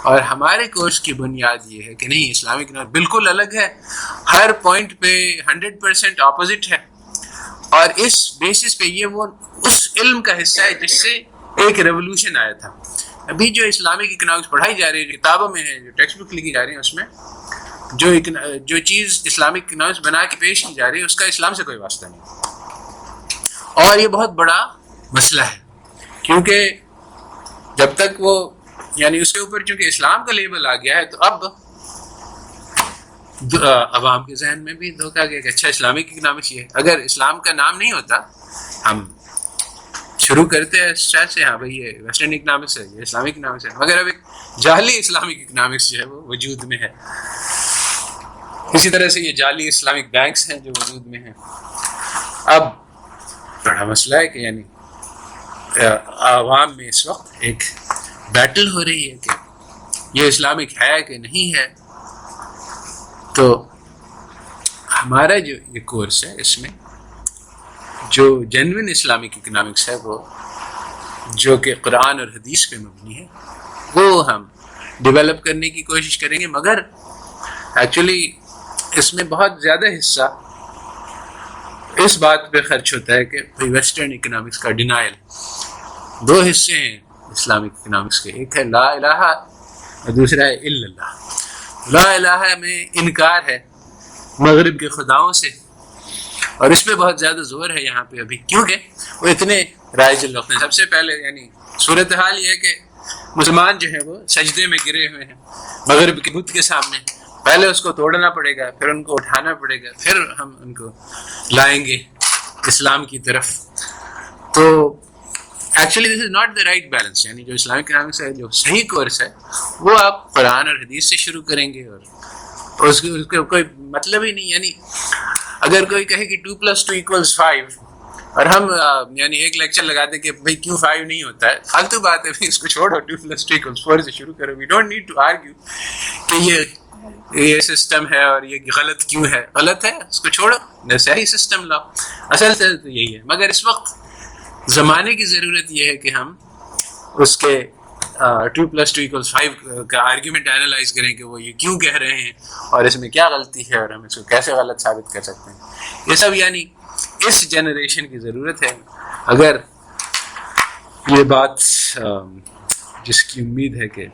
اور ہمارے کورس کی بنیاد یہ ہے کہ نہیں، اسلامک اکنامکس بالکل الگ ہے، ہر پوائنٹ پہ 100% اپوزٹ ہے، اور اس بیسس پہ یہ وہ اس علم کا حصہ ہے جس سے ایک ریولوشن آیا تھا۔ ابھی جو اسلامک اکنامکس پڑھائی جا رہی ہے، جو کتابوں میں ہے، جو ٹیکسٹ بک لکھی جا رہی ہیں، اس میں جو چیز اسلامک اکنامکس بنا کے پیش کی جا رہی ہے اس کا اسلام سے کوئی واسطہ نہیں، اور یہ بہت بڑا مسئلہ ہے، کیونکہ جب تک وہ یعنی اس کے اوپر چونکہ اسلام کا لیبل آ گیا ہے، تو اب عوام کے ذہن میں بھی دھوکہ گیا کہ اچھا اسلامک اکنامکس یہ ہے۔ اگر اسلام کا نام نہیں ہوتا، ہم شروع کرتے ہیں اس سے ہاں بھائی یہ ویسٹرن اکنامکس ہے، یہ اسلامک اکنامکس ہے، مگر اب ایک جعلی اسلامک اکنامکس جو ہے وہ وجود میں ہے۔ اسی طرح سے یہ جعلی اسلامک بینکس ہیں جو وجود میں ہیں. اب بڑا مسئلہ ہے کہ یعنی عوام میں اس وقت ایک بیٹل ہو رہی ہے کہ یہ اسلامک ہے کہ نہیں ہے. تو ہمارا جو یہ کورس ہے اس میں جو جینوئن اسلامک اکنامکس ہے وہ جو کہ قرآن اور حدیث پہ مبنی ہے وہ ہم ڈیولپ کرنے کی کوشش کریں گے. مگر ایکچولی اس میں بہت زیادہ حصہ اس بات پہ خرچ ہوتا ہے کہ ویسٹرن اکنامکس کا ڈینائل. دو حصے ہیں اسلامک اکنامکس کے, ایک ہے لا الہ اور دوسرا ہے الا اللہ. لا الہ میں انکار ہے مغرب کے خداؤں سے, اور اس پہ بہت زیادہ زور ہے یہاں پہ ابھی, کیونکہ وہ اتنے رائج الوقت ہیں. سب سے پہلے یعنی صورتحال یہ ہے کہ مسلمان جو ہیں وہ سجدے میں گرے ہوئے ہیں مغرب کے بت کے سامنے. پہلے اس کو توڑنا پڑے گا, پھر ان کو اٹھانا پڑے گا, پھر ہم ان کو لائیں گے اسلام کی طرف. تو actually this is not the right balance. یعنی جو اسلامک اکنامکس ہے جو صحیح کورس ہے وہ آپ قرآن اور حدیث سے شروع کریں گے, اور اس کا کوئی مطلب ہی نہیں. یعنی اگر کوئی کہے کہ 2+2=5 اور ہم یعنی ایک لیکچر لگا دیں کہ بھائی کیوں 5 نہیں ہوتا ہے, فالتو بات ہے, اس کو چھوڑو, 2+2=4 سے شروع کرو. We don't need to argue کہ یہ سسٹم ہے اور یہ غلط کیوں ہے. غلط ہے اس کو چھوڑو, صحیح سسٹم لاؤ. اصل سے تو یہی ہے. مگر اس وقت زمانے کی ضرورت یہ ہے کہ ہم اس کے 2+2=5 کا آرگیومنٹ انالائز کریں کہ وہ یہ کیوں کہہ رہے ہیں اور اس میں کیا غلطی ہے اور ہم اس کو کیسے غلط ثابت کر سکتے ہیں. یہ سب یعنی اس جنریشن کی ضرورت ہے. اگر یہ بات جس کی امید ہے کہ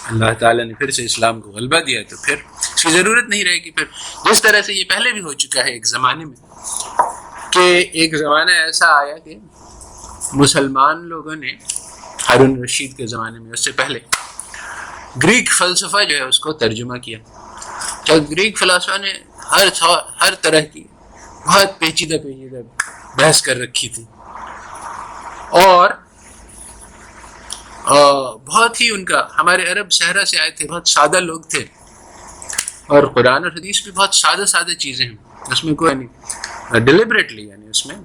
اللہ تعالیٰ نے پھر سے اسلام کو غلبہ دیا تو پھر اس کی ضرورت نہیں رہے گی. پھر جس طرح سے یہ پہلے بھی ہو چکا ہے ایک زمانے میں, کہ ایک زمانہ ایسا آیا کہ مسلمان لوگوں نے ہارون رشید کے زمانے میں, اس سے پہلے گریک فلسفہ جو ہے اس کو ترجمہ کیا. تو گریک فلسفہ نے ہر طرح کی بہت پیچیدہ بحث کر رکھی تھی, اور بہت ہی ان کا, ہمارے عرب صحرا سے آئے تھے, بہت سادہ لوگ تھے, اور قرآن اور حدیث بھی بہت سادہ چیزیں ہیں. اس میں کوئی نہیں ڈیلیبریٹلی, یعنی اس میں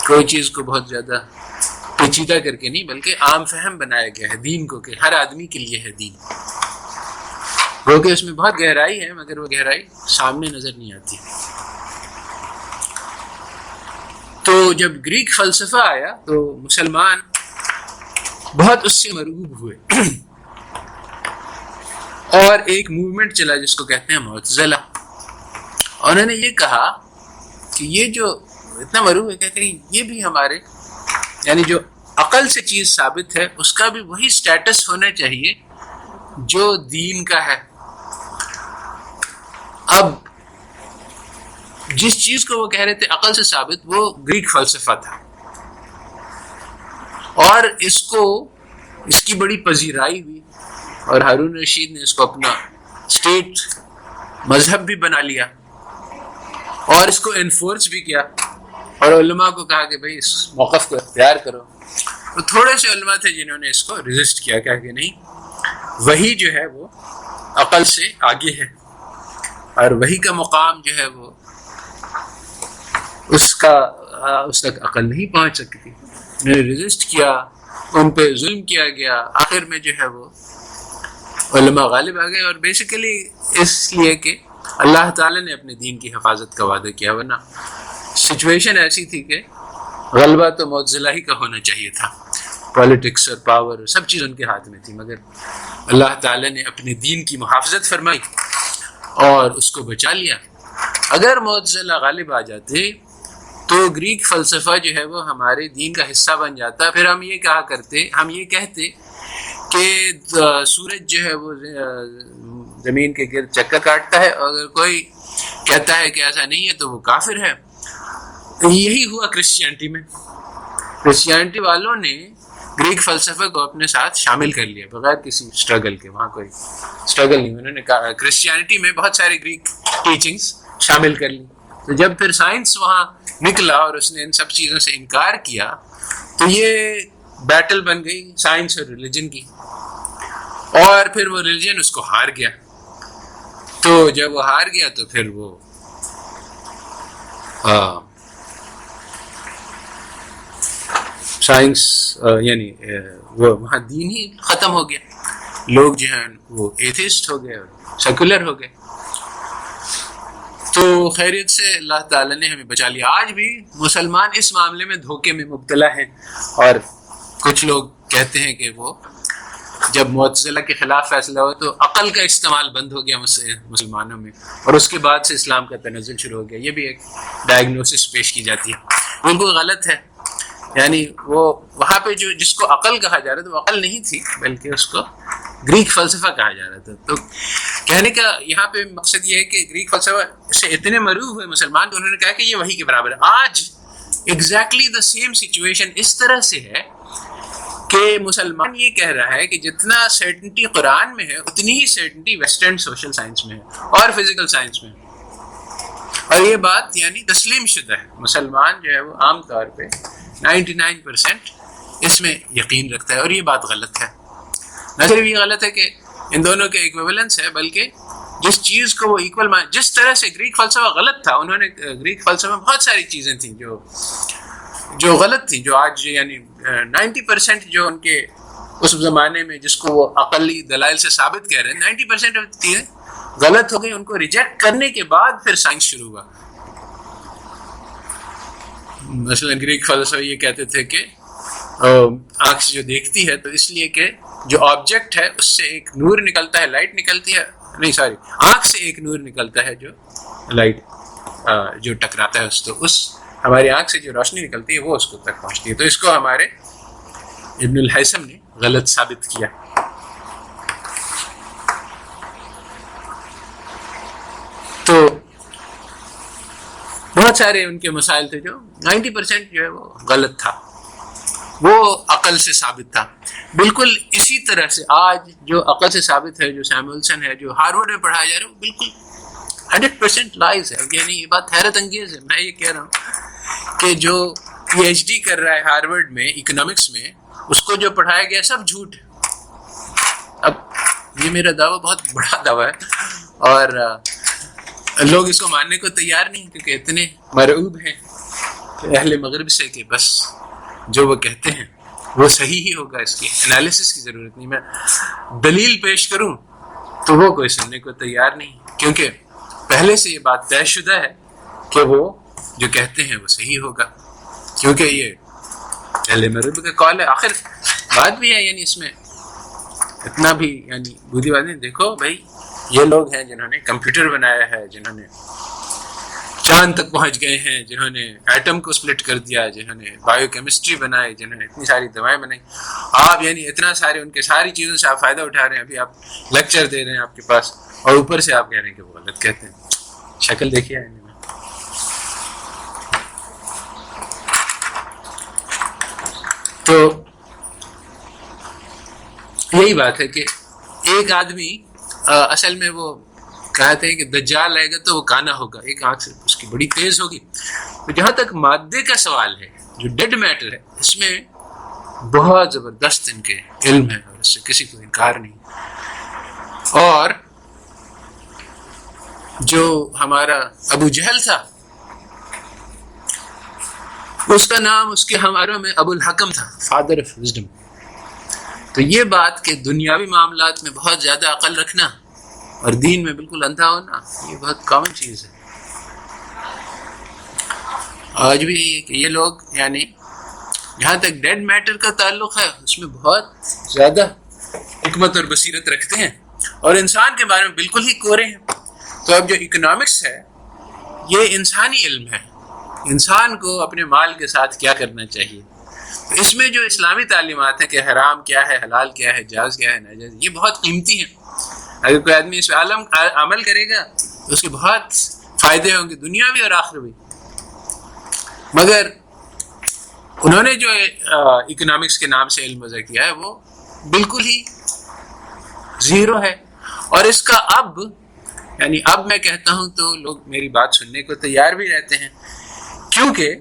کوئی چیز کو بہت زیادہ پیچیدہ کر کے نہیں, بلکہ عام فہم بنایا گیا ہے دین کو, کہ ہر آدمی کے لیے ہے دین. وہ کہ اس میں بہت گہرائی ہے, مگر وہ گہرائی سامنے نظر نہیں آتی. تو جب گریک فلسفہ آیا تو مسلمان بہت اس سے مرعوب ہوئے, اور ایک موومنٹ چلا جس کو کہتے ہیں معتزلہ. انہوں نے یہ کہا کہ یہ جو اتنا مرعوب ہے, کہ یہ بھی ہمارے یعنی جو عقل سے چیز ثابت ہے اس کا بھی وہی سٹیٹس ہونا چاہیے جو دین کا ہے. اب جس چیز کو وہ کہہ رہے تھے عقل سے ثابت, وہ گریک فلسفہ تھا, اور اس کی بڑی پذیرائی ہوئی, اور ہارون رشید نے اس کو اپنا اسٹیٹ مذہب بھی بنا لیا, اور اس کو انفورس بھی کیا, اور علماء کو کہا کہ بھئی اس موقف کو اختیار کرو. تو تھوڑے سے علماء تھے جنہوں نے اس کو ریزسٹ کیا, کہا کہ نہیں, وہی جو ہے وہ عقل سے آگے ہے, اور وہی کا مقام جو ہے وہ اس تک عقل نہیں پہنچ سکتی. انہوں نے ریزسٹ کیا, ان پہ ظلم کیا گیا, آخر میں جو ہے وہ علماء غالب آ گئے. اور بیسیکلی اس لیے کہ اللہ تعالیٰ نے اپنے دین کی حفاظت کا وعدہ کیا, ورنہ سچویشن ایسی تھی کہ غلبہ تو معتزلہ ہی کا ہونا چاہیے تھا. پالیٹکس اور پاور اور سب چیز ان کے ہاتھ میں تھی, مگر اللہ تعالیٰ نے اپنے دین کی محافظت فرمائی اور اس کو بچا لیا. اگر معتزلہ غالب آ جاتے تو گریک فلسفہ جو ہے وہ ہمارے دین کا حصہ بن جاتا. پھر ہم یہ کہتے کہ سورج جو ہے وہ زمین کے گرد چکر کاٹتا ہے, اور اگر کوئی کہتا ہے کہ ایسا نہیں ہے تو وہ کافر ہے. یہی ہوا کرسچینٹی میں. کرسچینٹی والوں نے گریک فلسفہ کو اپنے ساتھ شامل کر لیا بغیر کسی اسٹرگل کے. وہاں کوئی اسٹرگل نہیں, انہوں نے کہا کرسچینٹی میں بہت سارے گریک ٹیچنگز شامل کر لی. تو جب پھر سائنس وہاں نکلا اور اس نے ان سب چیزوں سے انکار کیا, تو یہ بیٹل بن گئی سائنس اور ریلیجن کی, اور پھر وہ ریلیجن اس کو ہار گیا. تو تو جب وہ ہار گیا تو پھر وہ سائنس یعنی وہ وہاں دین ہی ختم ہو گیا. لوگ جو ہیں وہ ایتھسٹ ہو گئے اور سیکولر ہو گئے. تو خیریت سے اللہ تعالیٰ نے ہمیں بچا لیا. آج بھی مسلمان اس معاملے میں دھوکے میں مبتلا ہیں, اور کچھ لوگ کہتے ہیں کہ وہ جب معتزلہ کے خلاف فیصلہ ہوا تو عقل کا استعمال بند ہو گیا مسلمانوں میں, اور اس کے بعد سے اسلام کا تنزل شروع ہو گیا. یہ بھی ایک ڈائگنوسس پیش کی جاتی ہے, بالکل غلط ہے. یعنی وہ وہاں پہ جو جس کو عقل کہا جا رہا تھا وہ عقل نہیں تھی, بلکہ اس کو گریک فلسفہ کہا جا رہا تھا. تو کہنے کا یہاں پہ مقصد یہ ہے کہ گریک فلسفہ سے اتنے مروب ہوئے مسلمان تو انہوں نے کہا کہ یہ وحی کے برابر ہے. آج ایگزیکٹلی دا سیم سچویشن اس طرح سے ہے کہ مسلمان یہ کہہ رہا ہے کہ جتنا سرٹنٹی قرآن میں ہے اتنی ہی سرٹنٹی ویسٹرن سوشل سائنس میں ہے اور فزیکل سائنس میں ہے. اور یہ بات یعنی تسلیم شدہ ہے. مسلمان جو ہے وہ عام طور پہ 99% اس میں یقین رکھتا ہے, اور یہ بات غلط ہے. نہ صرف یہ غلط ہے کہ ان دونوں کے ایکویولنس ہے, بلکہ جس چیز کو وہ ایکول جس طرح سے گریک فلسفہ غلط تھا, انہوں نے گریک فلسفہ میں بہت ساری چیزیں تھیں جو غلط تھیں, جو آج یعنی 90% جو ان کے اس زمانے میں جس کو وہ عقلی دلائل سے ثابت کہہ رہے ہیں 90% چیزیں غلط ہو گئی. ان کو ریجیکٹ کرنے کے بعد پھر سائنس شروع ہوا. مثلا گریک فلسفہ یہ کہتے تھے کہ آنکھ سے جو دیکھتی ہے تو اس لیے کہ جو آبجیکٹ ہے اس سے ایک نور نکلتا ہے, لائٹ نکلتی ہے, نہیں سوری, آنکھ سے ایک نور نکلتا ہے جو لائٹ جو ٹکراتا ہے اس ہماری آنکھ سے جو روشنی نکلتی ہے وہ اس کو تک پہنچتی ہے. تو اس کو ہمارے ابن الہیثم نے غلط ثابت کیا. تو بہت سارے ان کے مسائل تھے جو 90% جو ہے وہ غلط تھا, وہ عقل سے ثابت تھا. بالکل اسی طرح سے آج جو عقل سے ثابت ہے, جو سیمولسن ہے, جو ہارورڈ میں پڑھایا جا رہا ہے, وہ بالکل 100% لائز ہے. یعنی یہ بات حیرت انگیز ہے. میں یہ کہہ رہا ہوں کہ جو PhD کر رہا ہے ہارورڈ میں اکنامکس میں, اس کو جو پڑھایا گیا سب جھوٹ ہے. اب یہ میرا دعویٰ بہت بڑا دعویٰ ہے, اور لوگ اس کو ماننے کو تیار نہیں, کیونکہ اتنے مرعوب ہیں اہل مغرب سے کہ بس جو وہ کہتے ہیں وہ صحیح ہی ہوگا. اس کی انالیسس کی ضرورت نہیں. میں دلیل پیش کروں تو وہ کوئی سننے کو تیار نہیں, کیونکہ پہلے سے یہ بات طے شدہ ہے کہ وہ جو کہتے ہیں وہ صحیح ہوگا, کیونکہ یہ اہل مغرب کا قول ہے. آخر بات بھی ہے, یعنی اس میں اتنا بھی یعنی بودھی بات نہیں. دیکھو بھائی, یہ لوگ ہیں جنہوں نے کمپیوٹر بنایا ہے, جنہوں نے چاند تک پہنچ گئے ہیں, جنہوں نے ایٹم کو سپلٹ کر دیا, جنہوں نے بایو کیمسٹری بنائی, جنہوں نے اتنی ساری دوائیں بنائی. آپ یعنی اتنا سارے ان کے ساری چیزوں سے آپ فائدہ اٹھا رہے ہیں. ابھی آپ لیکچر دے رہے ہیں آپ کے پاس, اور اوپر سے آپ کہہ رہے ہیں کہ وہ غلط کہتے ہیں. شکل دیکھیے آئینے میں. تو یہی بات ہے کہ ایک آدمی اصل میں وہ کہتے ہیں کہ دجال آئے گا تو وہ کانا ہوگا, ایک آنکھ سے اس کی بڑی تیز ہوگی. تو جہاں تک مادے کا سوال ہے, جو ڈیڈ میٹر ہے, اس میں بہت زبردست ان کے علم ہے, اور اس سے کسی کو انکار نہیں. اور جو ہمارا ابو جہل تھا, اس کا نام اس کے ہماروں میں ابو الحکم تھا, فادر آف وزڈم. تو یہ بات کہ دنیاوی معاملات میں بہت زیادہ عقل رکھنا اور دین میں بالکل اندھا ہونا, یہ بہت کامن چیز ہے. آج بھی یہ لوگ یعنی جہاں تک ڈیڈ میٹر کا تعلق ہے اس میں بہت زیادہ حکمت اور بصیرت رکھتے ہیں, اور انسان کے بارے میں بالکل ہی کورے ہیں. تو اب جو اکنامکس ہے یہ انسانی علم ہے, انسان کو اپنے مال کے ساتھ کیا کرنا چاہیے. اس میں جو اسلامی تعلیمات ہیں کہ حرام کیا ہے, حلال کیا ہے, جائز کیا ہے, ناجائز, یہ بہت قیمتی ہیں. اگر کوئی آدمی اس پہ عمل کرے گا تو اس کے بہت فائدے ہوں گے, دنیاوی اور آخروی. مگر انہوں نے جو اکنامکس کے نام سے علم وضع کیا ہے وہ بالکل ہی زیرو ہے. اور اس کا اب میں کہتا ہوں تو لوگ میری بات سننے کو تیار بھی رہتے ہیں, کیونکہ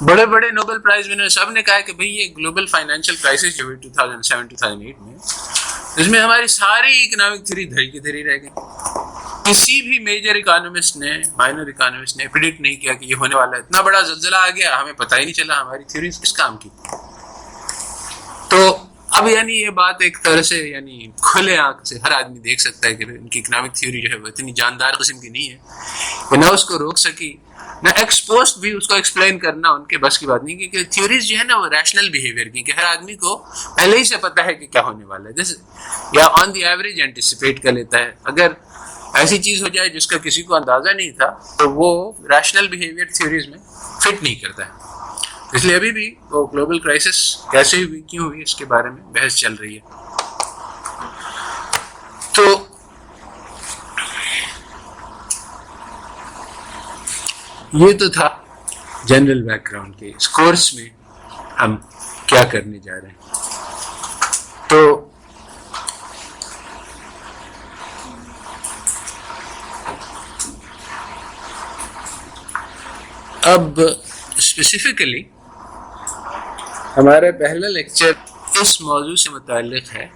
بڑے بڑے نوبل پرائز ونر سب نے کہا کہ بھئی یہ گلوبل فائنینشیل کرائسس جو ہوئی 2007-2008 میں, اس میں ہماری ساری اکنامک تھیوری دھری کی دھری رہ گئی. کسی بھی میجر اکانومسٹ نے مائنر اکانومسٹ نے پریڈکٹ نہیں کیا کہ یہ ہونے والا ہے. اتنا بڑا زلزلہ آ گیا, ہمیں پتہ ہی نہیں چلا, ہماری تھیوریز کس کام کی. تو اب یعنی یہ بات ایک طرح سے یعنی کھلے آنکھ سے ہر آدمی دیکھ سکتا ہے کہ ان کی اکنامک تھیوری جو ہے وہ اتنی جاندار قسم کی نہیں ہے کہ نہ اس کو روک سکی, نہ ایکسپوسٹ بھی اس کو ایکسپلین کرنا ان کے بس کی بات نہیں, کیونکہ تھیوریز جو ہے نا وہ ریشنل بیہیویئر کی, کہ ہر آدمی کو پہلے ہی سے پتہ ہے کہ کیا ہونے والا ہے, جیسے یا آن دی ایوریج اینٹیسپیٹ کر لیتا ہے. اگر ایسی چیز ہو جائے جس کا کسی کو اندازہ نہیں تھا تو وہ ریشنل بیہیویئر تھیوریز میں فٹ نہیں کرتا ہے. اس لیے ابھی بھی وہ گلوبل کرائسس کیسے ہوئی, کیوں ہوئی, اس کے بارے میں بحث چل رہی ہے. تو یہ تو تھا جنرل بیک گراؤنڈ کے. اس کورس میں ہم کیا کرنے جا رہے ہیں. تو اب اسپیسیفکلی ہمارا پہلا لیکچر اس موضوع سے متعلق ہے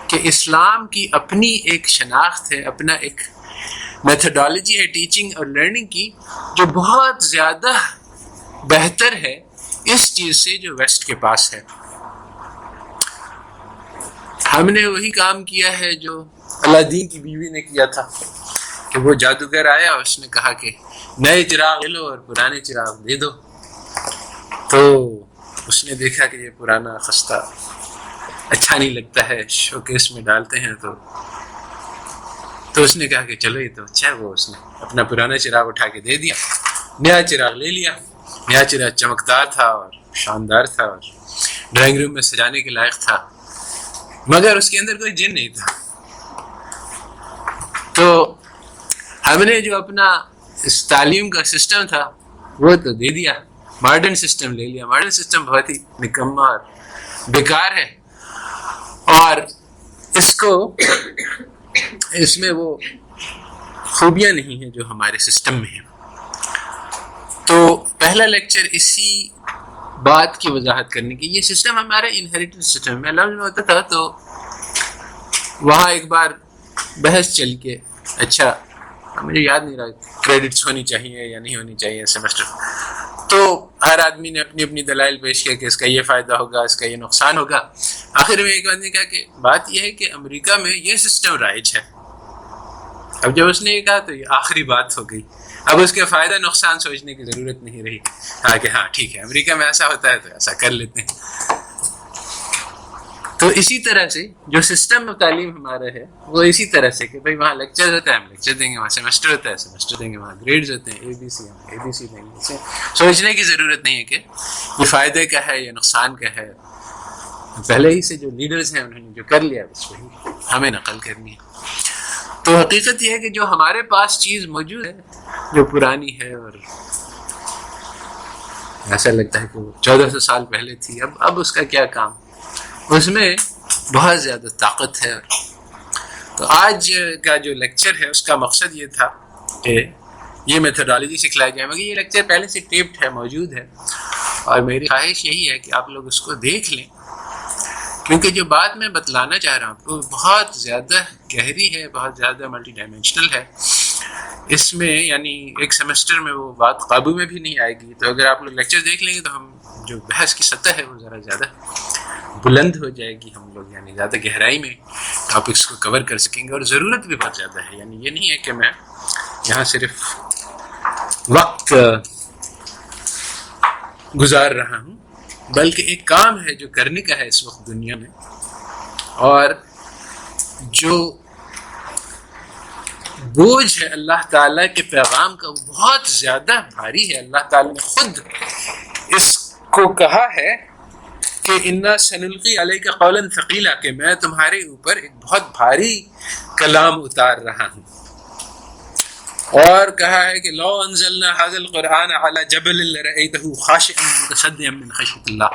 کہ اسلام کی اپنی ایک شناخت ہے, اپنا ایک میتھڈالوجی ہے ٹیچنگ اور لرننگ کی, جو بہت زیادہ بہتر ہے اس چیز سے جو ویسٹ کے پاس ہے. ہم نے وہی کام کیا ہے جو الادین کی بیوی نے کیا تھا, کہ وہ جادوگر آیا, اس نے کہا کہ نئے چراغ لے لو اور پرانے چراغ دے دو. تو اس نے دیکھا کہ یہ پرانا خستہ اچھا نہیں لگتا ہے, شو کیس میں ڈالتے ہیں تو اس نے کہا کہ چلو یہ تو اچھا ہے. وہ اس نے اپنا پرانا چراغ اٹھا کے دے دیا, نیا چراغ لے لیا. نیا چراغ چمکدار تھا اور شاندار تھا اور ڈرائنگ روم میں سجانے کے لائق تھا, مگر اس کے اندر کوئی جن نہیں تھا. تو ہم نے جو اپنا اس تعلیم کا سسٹم تھا وہ تو دے دیا, ماڈرن سسٹم لے لیا. ماڈرن سسٹم بہت ہی نکما اور بیکار ہے, اور اس میں وہ خوبیاں نہیں ہیں جو ہمارے سسٹم میں ہیں. تو پہلا لیکچر اسی بات کی وضاحت کرنے کی. یہ سسٹم ہمارا انہیریٹڈ سسٹم میں لفظ میں ہوتا تھا, تو وہاں ایک بار بحث چل کے, اچھا مجھے یاد نہیں رہا کریڈٹس ہونی چاہیے یا نہیں ہونی چاہیے سیمسٹر, تو ہر آدمی نے اپنی اپنی دلائل پیش کیا کہ اس کا یہ فائدہ ہوگا, اس کا یہ نقصان ہوگا. آخر میں ایک آدمی نے کہا کہ بات یہ ہے کہ امریکہ میں یہ سسٹم رائج ہے. اب جب اس نے یہ کہا تو یہ آخری بات ہو گئی, اب اس کے فائدہ نقصان سوچنے کی ضرورت نہیں رہی. کہا کہ ہاں ٹھیک ہے, امریکہ میں ایسا ہوتا ہے تو ایسا کر لیتے ہیں. تو اسی طرح سے جو سسٹم تعلیم ہمارا ہے وہ اسی طرح سے کہ بھائی وہاں لیکچر ہوتا ہے, ہم لیکچر دیں گے, وہاں سیمسٹر ہوتا ہے, سیمسٹر دیں گے, وہاں گریڈز ہوتے ہیں, اے بی سی دیں گے. سوچنے کی ضرورت نہیں ہے کہ یہ فائدے کا ہے یا نقصان کا ہے. پہلے ہی سے جو لیڈرز ہیں انہوں نے جو کر لیا بس وہی ہمیں نقل کرنی ہے. تو حقیقت یہ ہے کہ جو ہمارے پاس چیز موجود ہے جو پرانی ہے اور ایسا لگتا ہے کہ وہ 1400 سال پہلے تھی, اب اس کا کیا کام, اس میں بہت زیادہ طاقت ہے. تو آج کا جو لیکچر ہے اس کا مقصد یہ تھا کہ یہ میتھڈالوجی سکھلائی جائے. مگر یہ لیکچر پہلے سے ٹیپڈ ہے, موجود ہے, اور میری خواہش یہی ہے کہ آپ لوگ اس کو دیکھ لیں, کیونکہ جو بات میں بتلانا چاہ رہا ہوں وہ بہت زیادہ گہری ہے, بہت زیادہ ملٹی ڈائمینشنل ہے. اس میں یعنی ایک سیمسٹر میں وہ بات قابو میں بھی نہیں آئے گی. تو اگر آپ لوگ لیکچر دیکھ لیں گے تو ہم جو بحث کی سطح ہے وہ ذرا زیادہ بلند ہو جائے گی, ہم لوگ یعنی زیادہ گہرائی میں ٹاپکس کو کور کر سکیں گے. اور ضرورت بھی بہت زیادہ ہے, یعنی یہ نہیں ہے کہ میں یہاں صرف وقت گزار رہا ہوں, بلکہ ایک کام ہے جو کرنے کا ہے اس وقت دنیا میں, اور جو بوجھ ہے اللہ تعالیٰ کے پیغام کا وہ بہت زیادہ بھاری ہے. اللہ تعالیٰ نے خود اس کو کہا ہے کہ انا سنلقی علیک قولا ثقیلا, کہ میں تمہارے اوپر ایک بہت بھاری کلام اتار رہا ہوں. اور کہا ہے کہ لو انزلنا هذا القرآن على جبل لرأيته خاشعا متصدعا من خشية اللہ,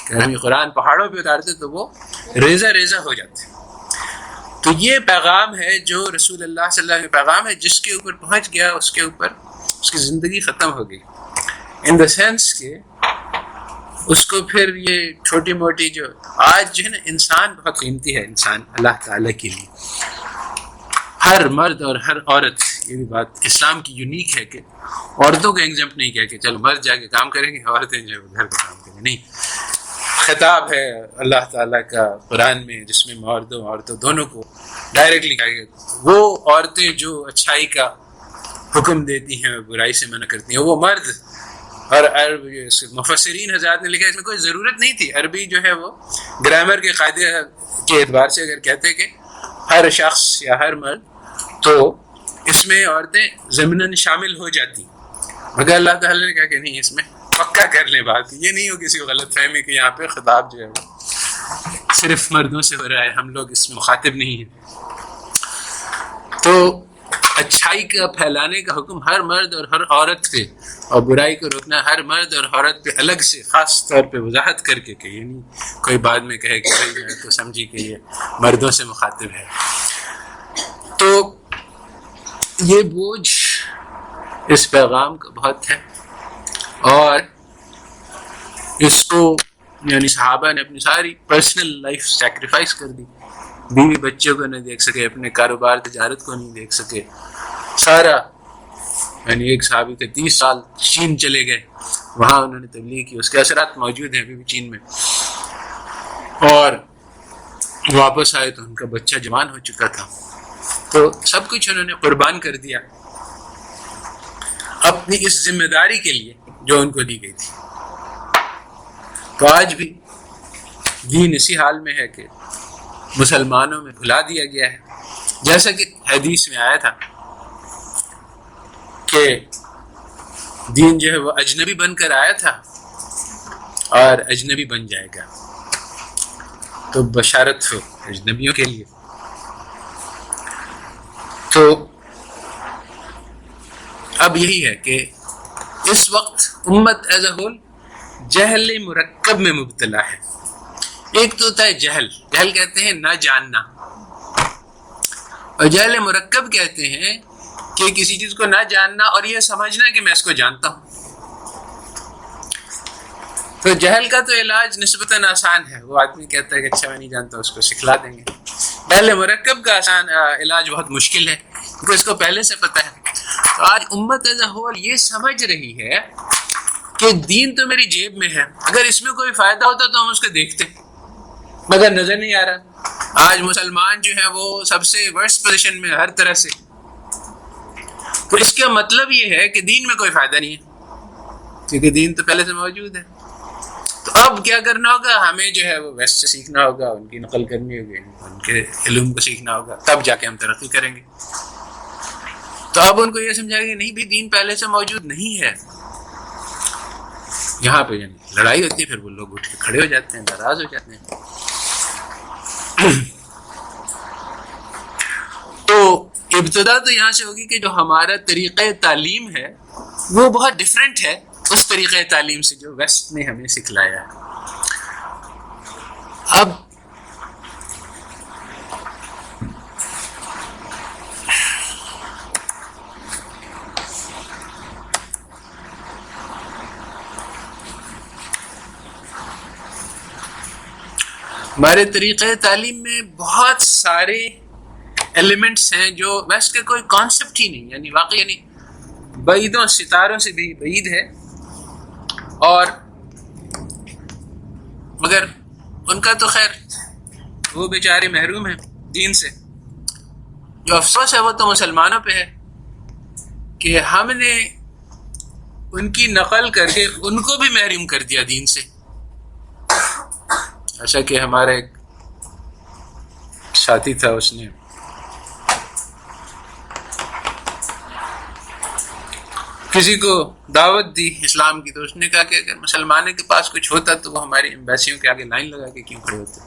کہ ہم یہ قرآن پہاڑوں پہ اتارتے تو وہ ریزہ ریزہ ہو جاتے. تو یہ پیغام ہے جو رسول اللہ صلی اللہ علیہ وسلم کا پیغام ہے, جس کے اوپر پہنچ گیا اس کے اوپر اس کی زندگی ختم ہو گئی, ان دا سینس کہ اس کو پھر یہ چھوٹی موٹی جو آج جو ہے نا, انسان بہت قیمتی ہے, انسان اللہ تعالیٰ کے لیے ہر مرد اور ہر عورت، یہ بھی بات اسلام کی یونیک ہے کہ عورتوں کو ایگزمپٹ نہیں کیا کہ چلو مرد جا کے کام کریں گے، عورتیں جو ہے گھر کا کام کریں گے، نہیں. خطاب ہے اللہ تعالیٰ کا قرآن میں جس میں عورتوں دونوں کو ڈائریکٹلی کہا گیا. وہ عورتیں جو اچھائی کا حکم دیتی ہیں، برائی سے منع کرتی ہیں، وہ مرد. اور مفسرین حضرات نے لکھا اس میں کوئی ضرورت نہیں تھی. عربی جو ہے وہ گرامر کے قاعدے کے اعتبار سے اگر کہتے کہ ہر شخص یا ہر مرد، تو اس میں عورتیں ضمناً شامل ہو جاتی، مگر اللہ تعالیٰ نے کہا کہ نہیں، اس میں پکا کر لیں بات. یہ نہیں ہو کسی کو غلط فہمی کہ یہاں پہ خطاب جو ہے وہ صرف مردوں سے ہو رہا ہے، ہم لوگ اس میں مخاطب نہیں ہیں. تو اچھائی کا پھیلانے کا حکم ہر مرد اور ہر عورت پہ، اور برائی کو روکنا ہر مرد اور عورت پہ الگ سے خاص طور پہ وضاحت کر کے کہ یعنی کوئی بعد میں کہے کہ میں تو سمجھی کہ یہ مردوں سے مخاطب ہے. تو یہ بوجھ اس پیغام کا بہت ہے، اور اس کو یعنی صحابہ نے اپنی ساری پرسنل لائف سیکریفائس کر دی. بیوی بچوں کو نہیں دیکھ سکے، اپنے کاروبار تجارت کو نہیں دیکھ سکے، سارا. یعنی ایک صحابی کے 30 سال چین چلے گئے، وہاں انہوں نے تبلیغ کی، اس کے اثرات موجود ہیں ابھی بھی چین میں. اور واپس آئے تو ان کا بچہ جوان ہو چکا تھا. تو سب کچھ انہوں نے قربان کر دیا اپنی اس ذمہ داری کے لیے جو ان کو دی گئی تھی. تو آج بھی دین اسی حال میں ہے کہ مسلمانوں میں بھلا دیا گیا ہے. جیسا کہ حدیث میں آیا تھا کہ دین جو ہے وہ اجنبی بن کر آیا تھا اور اجنبی بن جائے گا. تو بشارت ہو اجنبیوں کے لیے. تو اب یہی ہے کہ اس وقت امت ایز اے ہول جہل مرکب میں مبتلا ہے. ایک تو ہوتا ہے جہل کہتے ہیں نہ جاننا، اور جہل مرکب کہتے ہیں کہ کسی چیز کو نہ جاننا اور یہ سمجھنا کہ میں اس کو جانتا ہوں. تو جہل کا تو علاج نسبتاً آسان ہے، وہ آدمی کہتا ہے کہ اچھا میں نہیں جانتا، اس کو سکھلا دیں گے. جہل مرکب کا آسان علاج بہت مشکل ہے کیونکہ اس کو پہلے سے پتہ ہے. تو آج امت ایز اے ہول یہ سمجھ رہی ہے کہ دین تو میری جیب میں ہے، اگر اس میں کوئی فائدہ ہوتا تو ہم اس کو دیکھتے، مگر نظر نہیں آ رہا. آج مسلمان جو ہے وہ سب سے ورسٹ پوزیشن میں ہر طرح سے. تو اس کا مطلب یہ ہے کہ دین میں کوئی فائدہ نہیں ہے کیونکہ دین تو پہلے سے موجود ہے. تو اب کیا کرنا ہوگا؟ ہمیں جو ہے وہ ویسٹ سے سیکھنا ہوگا، ان کی نقل کرنی ہوگی، ان کے علوم کو سیکھنا ہوگا، تب جا کے ہم ترقی کریں گے. تو اب ان کو یہ سمجھا کہ نہیں بھی دین پہلے سے موجود نہیں ہے. یہاں پہ یعنی لڑائی ہوتی ہے، پھر وہ لوگ اٹھ کے کھڑے ہو جاتے ہیں، ناراض ہو جاتے ہیں. تو ابتدا تو یہاں سے ہوگی کہ جو ہمارا طریقہ تعلیم ہے وہ بہت ڈفرینٹ ہے اس طریقہ تعلیم سے جو ویسٹ نے ہمیں سکھلایا ہے. اب ہمارے طریقہ تعلیم میں بہت سارے ایلیمنٹس ہیں جو ویسٹ کا کوئی کانسیپٹ ہی نہیں، یعنی واقعی یعنی بعیدوں ستاروں سے بھی بعید ہے. اور مگر ان کا تو خیر وہ بیچارے محروم ہیں دین سے. جو افسوس ہے وہ تو مسلمانوں پہ ہے کہ ہم نے ان کی نقل کر کے ان کو بھی محروم کر دیا دین سے. ایسا کہ ہمارا ایک ساتھی تھا، اس نے کسی کو دعوت دی اسلام کی، تو اس نے کہا کہ اگر مسلمانوں کے پاس کچھ ہوتا تو وہ ہماری ایمبیسیوں کے آگے لائن لگا کے کیوں کھڑے ہوتے.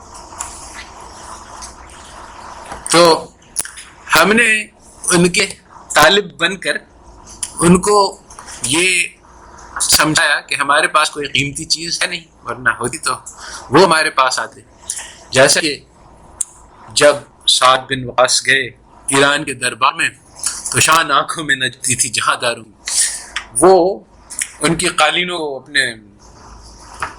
تو ہم نے ان کے طالب بن کر ان کو یہ سمجھایا کہ ہمارے پاس کوئی قیمتی چیز ہے نہیں، ورنہ ہوتی تو وہ ہمارے پاس آتے. جیسا کہ جب سعد بن وقاص گئے ایران کے دربار میں تو شان آنکھوں میں نچتی تھی جہاں داروں. وہ ان کی قالینوں کو اپنے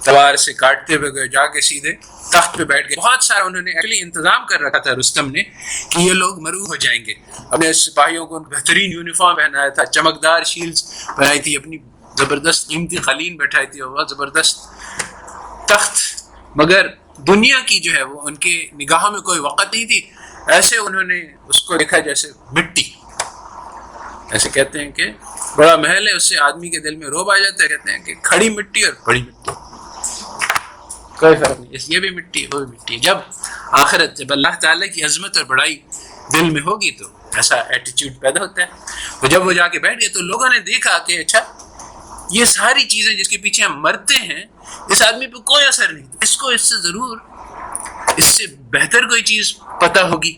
تلوار سے کاٹتے ہوئے گئے، جا کے سیدھے تخت پہ بیٹھ گئے. بہت سارا انہوں نے ایکچولی انتظام کر رکھا تھا رستم نے کہ یہ لوگ مروع ہو جائیں گے. اپنے سپاہیوں کو بہترین یونیفارم پہنایا تھا، چمکدار شیلڈز پہنائی تھی، اپنی زبردست قیمتی قالین بیٹھائی تھی، اور زبردست تخت. مگر دنیا کی جو ہے وہ ان کے نگاہوں میں کوئی وقت نہیں تھی. ایسے انہوں نے اس کو دیکھا جیسے مٹی. ایسے کہتے ہیں کہ بڑا محل ہے، اس سے آدمی کے دل میں روب آ جاتا ہے. کہتے ہیں کہ کھڑی مٹی اور بڑی مٹی کوئی فرق نہیں، یہ بھی مٹی وہ بھی مٹی. جب آخرت، جب اللہ تعالیٰ کی عظمت اور بڑائی دل میں ہوگی تو ایسا ایٹیچیوڈ پیدا ہوتا ہے. تو جب وہ جا کے بیٹھ گئے تو لوگوں نے دیکھا کہ اچھا یہ ساری چیزیں جس کے پیچھے ہم مرتے ہیں اس آدمی پہ کوئی اثر نہیں، اس کو اس سے ضرور اس سے بہتر کوئی چیز پتہ ہوگی.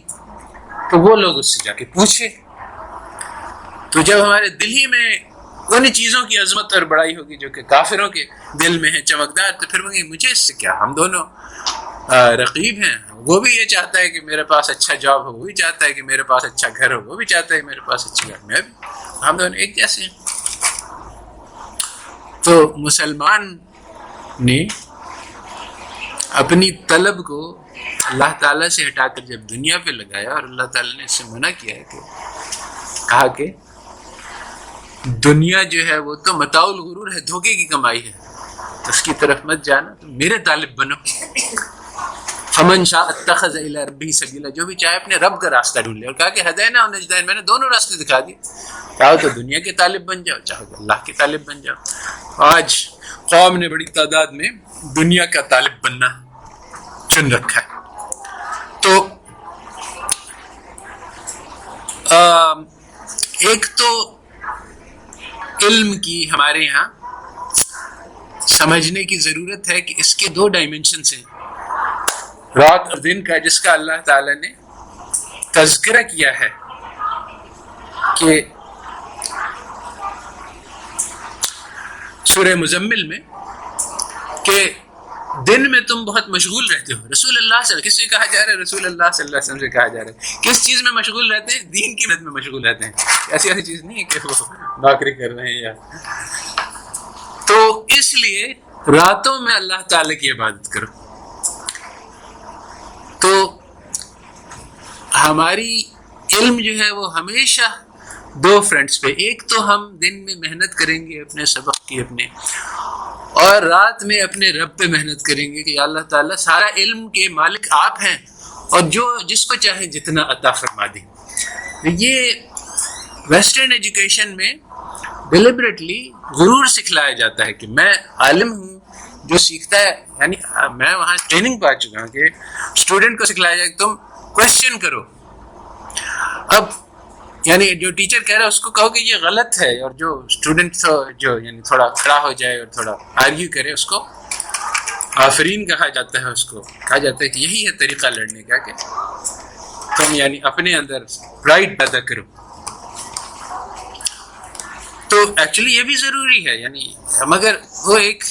تو وہ لوگ اس سے جا کے پوچھے. تو جب ہمارے دل ہی میں ان چیزوں کی عظمت اور بڑائی ہوگی جو کہ کافروں کے دل میں ہے چمکدار، تو پھر مجھے اس سے کیا، ہم دونوں رقیب ہیں. وہ بھی یہ چاہتا ہے کہ میرے پاس اچھا جاب ہو، وہ بھی چاہتا ہے کہ میرے پاس اچھا گھر ہو، وہ بھی چاہتا ہے کہ میرے پاس اچھی گھر، میں بھی، ہم دونوں ایک جیسے ہیں. تو مسلمان نے اپنی طلب کو اللہ تعالیٰ سے ہٹا کر جب دنیا پہ لگایا، اور اللہ تعالیٰ نے اس سے منع کیا ہے کہ کہا کہ دنیا جو ہے وہ تو متاع الغرور ہے، دھوکے کی کمائی ہے، اس کی طرف مت جانا، تو میرے طالب بنو. فمن شاء اتخذ الی ربہ سبیلا، جو بھی چاہے اپنے رب کا راستہ ڈھونڈ لے. اور کہا کہ ہدینا ونجدین، میں نے دونوں راستے دکھا دیے، چاہو تو دنیا کے طالب بن جاؤ، چاہو تو اللہ کے طالب بن جاؤ. آج قوم نے بڑی تعداد میں دنیا کا طالب بننا چن رکھا ہے. تو ایک تو علم کی ہمارے یہاں سمجھنے کی ضرورت ہے کہ اس کے دو ڈائمنشنز ہیں، رات اور دن کا، جس کا اللہ تعالیٰ نے تذکرہ کیا ہے کہ سورہ مزمل میں، کہ دن میں تم بہت مشغول رہتے ہو. رسول اللہ صلی اللہ علیہ وسلم، کس سے کہا جا رہا ہے؟ رسول اللہ صلی اللہ علیہ وسلم سے کہا جا رہا ہے. کس چیز میں مشغول رہتے ہیں؟ دین کی مدد میں مشغول رہتے ہیں. ایسی چیز نہیں ہے کہ وہ نوکری کر رہے ہیں یا. تو اس لیے راتوں میں اللہ تعالیٰ کی عبادت کرو. تو ہماری علم جو ہے وہ ہمیشہ دو فرنٹس پہ، ایک تو ہم دن میں محنت کریں گے اپنے سبق کی اپنے، اور رات میں اپنے رب پہ محنت کریں گے کہ اللہ تعالیٰ سارا علم کے مالک آپ ہیں، اور جو جس کو چاہے جتنا عطا فرما دیں. یہ ویسٹرن ایجوکیشن میں ڈیلیبریٹلی غرور سکھلایا جاتا ہے کہ میں عالم ہوں. جو سیکھتا ہے، یعنی میں وہاں ٹریننگ پا چکا ہوں کہ اسٹوڈنٹ کو سکھلایا جائے کہ تم کوشچن کرو. اب یعنی جو ٹیچر کہہ رہا ہے اس کو کہو کہ یہ غلط ہے، اور جو اسٹوڈنٹ جو یعنی تھوڑا کھڑا ہو جائے اور تھوڑا آرگیو کرے اس کو آفرین کہا جاتا ہے. اس کو کہا جاتا ہے کہ یہی ہے طریقہ لڑنے کا، کہ تم یعنی اپنے اندر پرائڈ پیدا کرو. تو ایکچولی یہ بھی ضروری ہے، یعنی مگر وہ ایک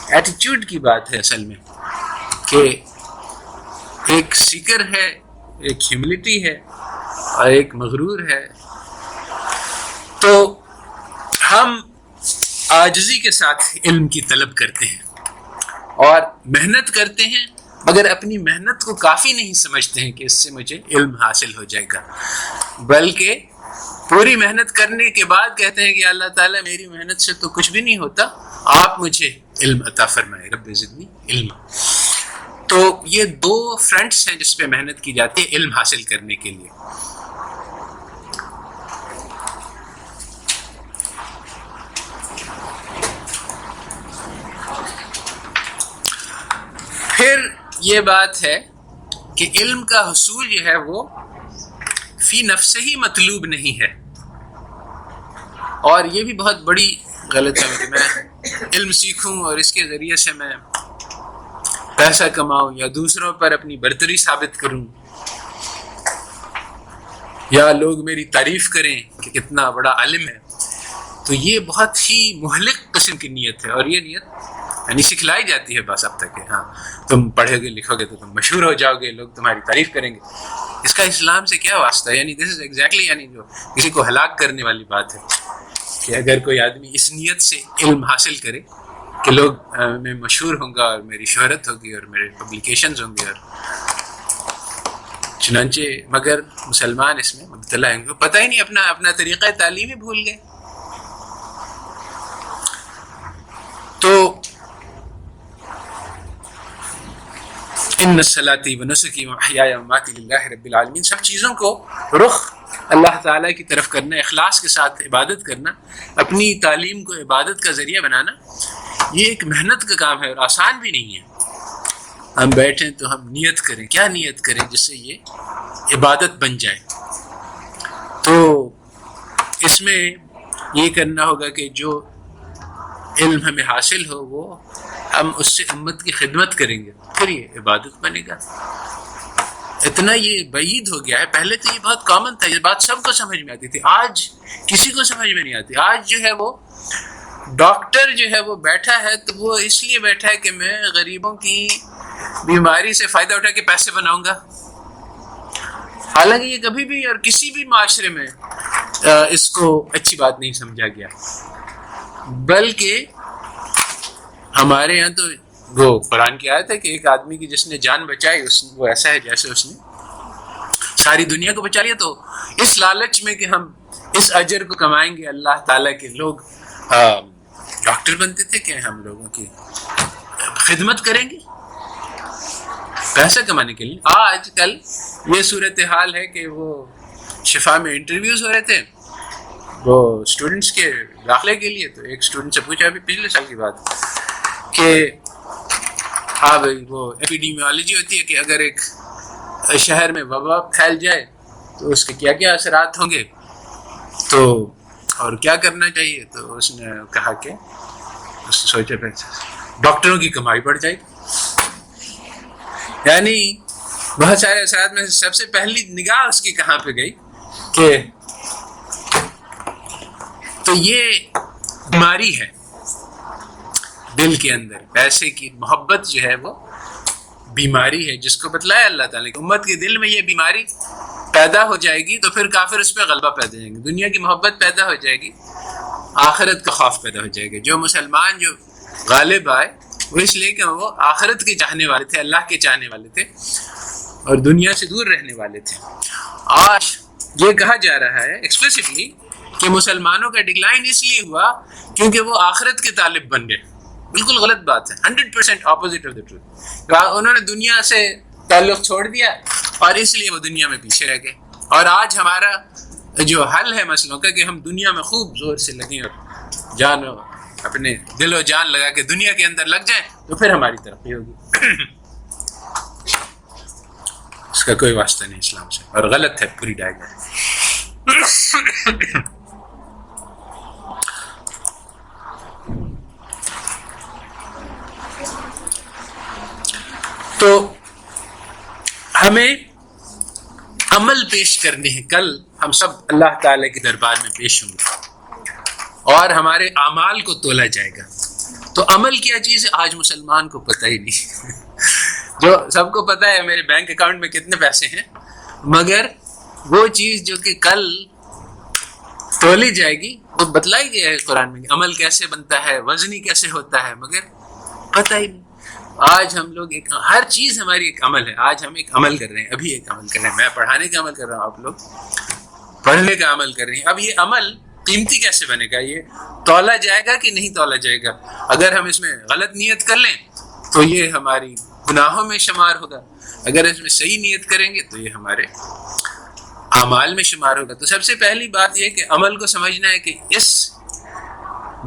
ایٹیچیوڈ کی بات ہے اصل میں، کہ ایک سیکر ہے، ایک ہیوملٹی ہے، اور ایک مغرور ہے. تو ہم عاجزی کے ساتھ علم کی طلب کرتے ہیں اور محنت کرتے ہیں، مگر اپنی محنت کو کافی نہیں سمجھتے ہیں کہ اس سے مجھے علم حاصل ہو جائے گا، بلکہ پوری محنت کرنے کے بعد کہتے ہیں کہ اللہ تعالیٰ میری محنت سے تو کچھ بھی نہیں ہوتا، آپ مجھے علم عطا فرمائے، رب زدنی علم. تو یہ دو فرنٹس ہیں جس پہ محنت کی جاتی ہے علم حاصل کرنے کے لیے. پھر یہ بات ہے کہ علم کا حصول جو ہے وہ فی نفسہ ہی مطلوب نہیں ہے. اور یہ بھی بہت بڑی غلط ہے کہ میں علم سیکھوں اور اس کے ذریعے سے میں پیسہ کماؤں یا دوسروں پر اپنی برتری ثابت کروں یا لوگ میری تعریف کریں کہ کتنا بڑا عالم ہے. تو یہ بہت ہی مہلک قسم کی نیت ہے، اور یہ نیت یعنی سکھلائی جاتی ہے بس اب تک کہ ہاں تم پڑھو گے لکھو گے تو تم مشہور ہو جاؤ گے، لوگ تمہاری تعریف کریں گے. اس کا اسلام سے کیا واسطہ ہے؟ یعنی دس از ایگزیکٹلی یعنی جو کسی کو ہلاک کرنے والی بات ہے کہ اگر کوئی آدمی اس نیت سے علم حاصل کرے کہ لوگ میں مشہور ہوں گا اور میری شہرت ہوگی اور میرے پبلیکیشنز ہوں گے، اور چنانچہ مگر مسلمان اس میں مبتلا ہیں، پتہ ہی نہیں، اپنا طریقہ تعلیم ہی بھول گئے۔ تو ان صلاتی و نسکی و محیای و مماتی للہ رب العالمین، سب چیزوں کو رخ اللہ تعالیٰ کی طرف کرنا، اخلاص کے ساتھ عبادت کرنا، اپنی تعلیم کو عبادت کا ذریعہ بنانا، یہ ایک محنت کا کام ہے اور آسان بھی نہیں ہے۔ ہم بیٹھیں تو ہم نیت کریں، کیا نیت کریں جس سے یہ عبادت بن جائے؟ تو اس میں یہ کرنا ہوگا کہ جو علم ہمیں حاصل ہو وہ ہم اس سے امت کی خدمت کریں گے، پھر یہ عبادت بنے گا۔ اتنا یہ بعید ہو گیا ہے، پہلے تو یہ بہت کامن تھا، یہ بات سب کو سمجھ میں آتی تھی، آج کسی کو سمجھ میں نہیں آتی۔ آج جو ہے وہ ڈاکٹر جو ہے وہ بیٹھا ہے تو وہ اس لیے بیٹھا ہے کہ میں غریبوں کی بیماری سے فائدہ اٹھا کے پیسے بناؤں گا، حالانکہ یہ کبھی بھی اور کسی بھی معاشرے میں اس کو اچھی بات نہیں سمجھا گیا، بلکہ ہمارے یہاں تو وہ قرآن کی آیت ہے کہ ایک آدمی کی جس نے جان بچائی وہ ایسا ہے جیسے اس نے ساری دنیا کو بچا لیا۔ تو اس لالچ میں کہ ہم اس اجر کو کمائیں گے اللہ تعالیٰ کے، لوگ ڈاکٹر بنتے تھے کہ ہم لوگوں کی خدمت کریں گے پیسہ کمانے کے لیے۔ آج کل یہ صورتحال ہے کہ وہ شفا میں انٹرویوز ہو رہے تھے وہ اسٹوڈنٹس کے داخلے کے لیے، تو ایک اسٹوڈنٹ سے پوچھا ابھی پچھلے سال کی بات کہ ہاں بھائی وہ ایپیڈیمیولوجی ہوتی ہے کہ اگر ایک شہر میں وبا پھیل جائے تو اس کے کیا کیا اثرات ہوں گے تو اور کیا کرنا چاہیے، تو اس نے کہا کہ اس نے سوچا پھر ڈاکٹروں کی کمائی بڑھ جائے گی۔ یعنی بہت سارے اثرات میں سب سے پہلی نگاہ اس کی کہاں پہ گئی کہ تو یہ بیماری ہے دل کے اندر، پیسے کی محبت جو ہے وہ بیماری ہے، جس کو بتلایا اللہ تعالیٰ کی امت کے دل میں یہ بیماری پیدا ہو جائے گی تو پھر کافر اس پہ غلبہ پیدا ہو جائیں گے، دنیا کی محبت پیدا ہو جائے گی، آخرت کا خوف پیدا ہو جائے گا۔ جو مسلمان جو غالب آئے وہ اس لیے کہ وہ آخرت کے چاہنے والے تھے، اللہ کے چاہنے والے تھے اور دنیا سے دور رہنے والے تھے۔ آج یہ کہا جا رہا ہے ایکسپلیسٹلی کہ مسلمانوں کا ڈکلائن اس لیے ہوا کیونکہ وہ آخرت کے طالب بن گئے۔ بالکل غلط بات ہے، 100% اپوزٹ آف دا ٹروتھ۔ انہوں نے دنیا سے تعلق چھوڑ دیا اور اس لیے وہ دنیا میں پیچھے رہ گئے، اور آج ہمارا جو حل ہے مسئلوں کا کہ ہم دنیا میں خوب زور سے لگیں اور جان اپنے دل و جان لگا کے دنیا کے اندر لگ جائیں تو پھر ہماری ترقی ہوگی۔ اس کا کوئی واسطہ نہیں اسلام سے، اور غلط ہے پوری ڈائیگرام۔ تو ہمیں عمل پیش کرنے ہیں، کل ہم سب اللہ تعالیٰ کے دربار میں پیش ہوں گے اور ہمارے اعمال کو تولا جائے گا۔ تو عمل کیا چیز ہے آج مسلمان کو پتہ ہی نہیں۔ جو سب کو پتہ ہے میرے بینک اکاؤنٹ میں کتنے پیسے ہیں، مگر وہ چیز جو کہ کل تولی جائے گی وہ بتلائی گیا ہے قرآن میں، عمل کیسے بنتا ہے، وزنی کیسے ہوتا ہے، مگر پتہ ہی نہیں۔ آج ہم لوگ ہر چیز ہماری ایک عمل ہے، آج ہم ایک عمل کر رہے ہیں، ابھی ایک عمل کر رہے ہیں، میں پڑھانے کا عمل کر رہا ہوں، آپ لوگ پڑھنے کا عمل کر رہے ہیں۔ اب یہ عمل قیمتی کیسے بنے گا، یہ تولا جائے گا کہ نہیں تولا جائے گا؟ اگر ہم اس میں غلط نیت کر لیں تو یہ ہماری گناہوں میں شمار ہوگا، اگر اس میں صحیح نیت کریں گے تو یہ ہمارے اعمال میں شمار ہوگا۔ تو سب سے پہلی بات یہ کہ عمل کو سمجھنا ہے کہ اس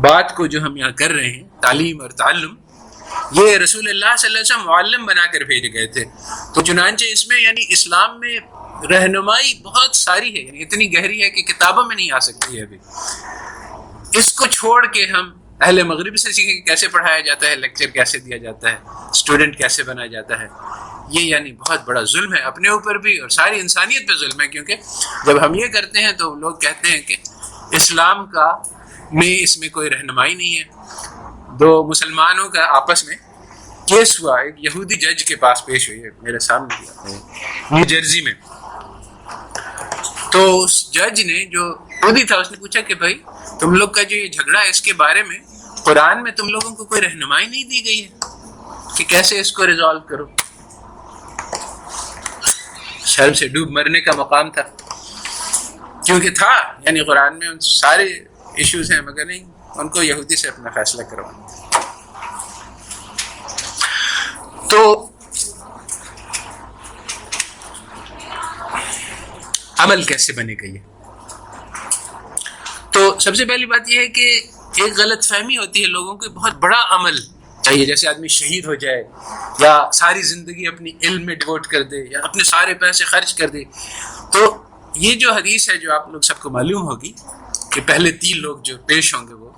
بات کو جو ہم یہاں کر رہے ہیں، تعلیم اور تعلم، یہ رسول اللہ صلی اللہ علیہ وسلم معلم بنا کر بھیجے گئے تھے۔ تو چنانچہ اس میں یعنی اسلام میں رہنمائی بہت ساری ہے، یعنی اتنی گہری ہے کہ کتابوں میں نہیں آ سکتی ہے ابھی۔ اس کو چھوڑ کے ہم اہل مغرب سے سیکھیں کہ کیسے پڑھایا جاتا ہے، لیکچر کیسے دیا جاتا ہے، اسٹوڈنٹ کیسے بنایا جاتا ہے۔ یہ یعنی بہت بڑا ظلم ہے، اپنے اوپر بھی اور ساری انسانیت پہ ظلم ہے، کیونکہ جب ہم یہ کرتے ہیں تو لوگ کہتے ہیں کہ اسلام کا میں اس میں کوئی رہنمائی نہیں ہے۔ دو مسلمانوں کا آپس میں کیس ہوا، ایک یہودی جج کے پاس پیش ہوئی ہے، میرے سامنے نیو جرسی میں۔ تو اس جج نے جو یہودی تھا اس نے پوچھا کہ بھائی تم لوگ کا جو یہ جھگڑا ہے اس کے بارے میں قرآن میں تم لوگوں کو کوئی رہنمائی نہیں دی گئی ہے کہ کیسے اس کو ریزالو کرو. شرم سے ڈوب مرنے کا مقام تھا، کیونکہ تھا یعنی قرآن میں ان سارے ایشوز ہیں، مگر نہیں، ان کو یہودی سے اپنا فیصلہ کروانا. تو عمل کیسے بنے گا یہ؟ تو سب سے پہلی بات یہ ہے کہ ایک غلط فہمی ہوتی ہے لوگوں کو، بہت بڑا عمل چاہیے، جیسے آدمی شہید ہو جائے یا ساری زندگی اپنی علم میں ڈیوٹ کر دے یا اپنے سارے پیسے خرچ کر دے. تو یہ جو حدیث ہے جو آپ لوگ سب کو معلوم ہوگی کہ پہلے 3 لوگ جو پیش ہوں گے وہ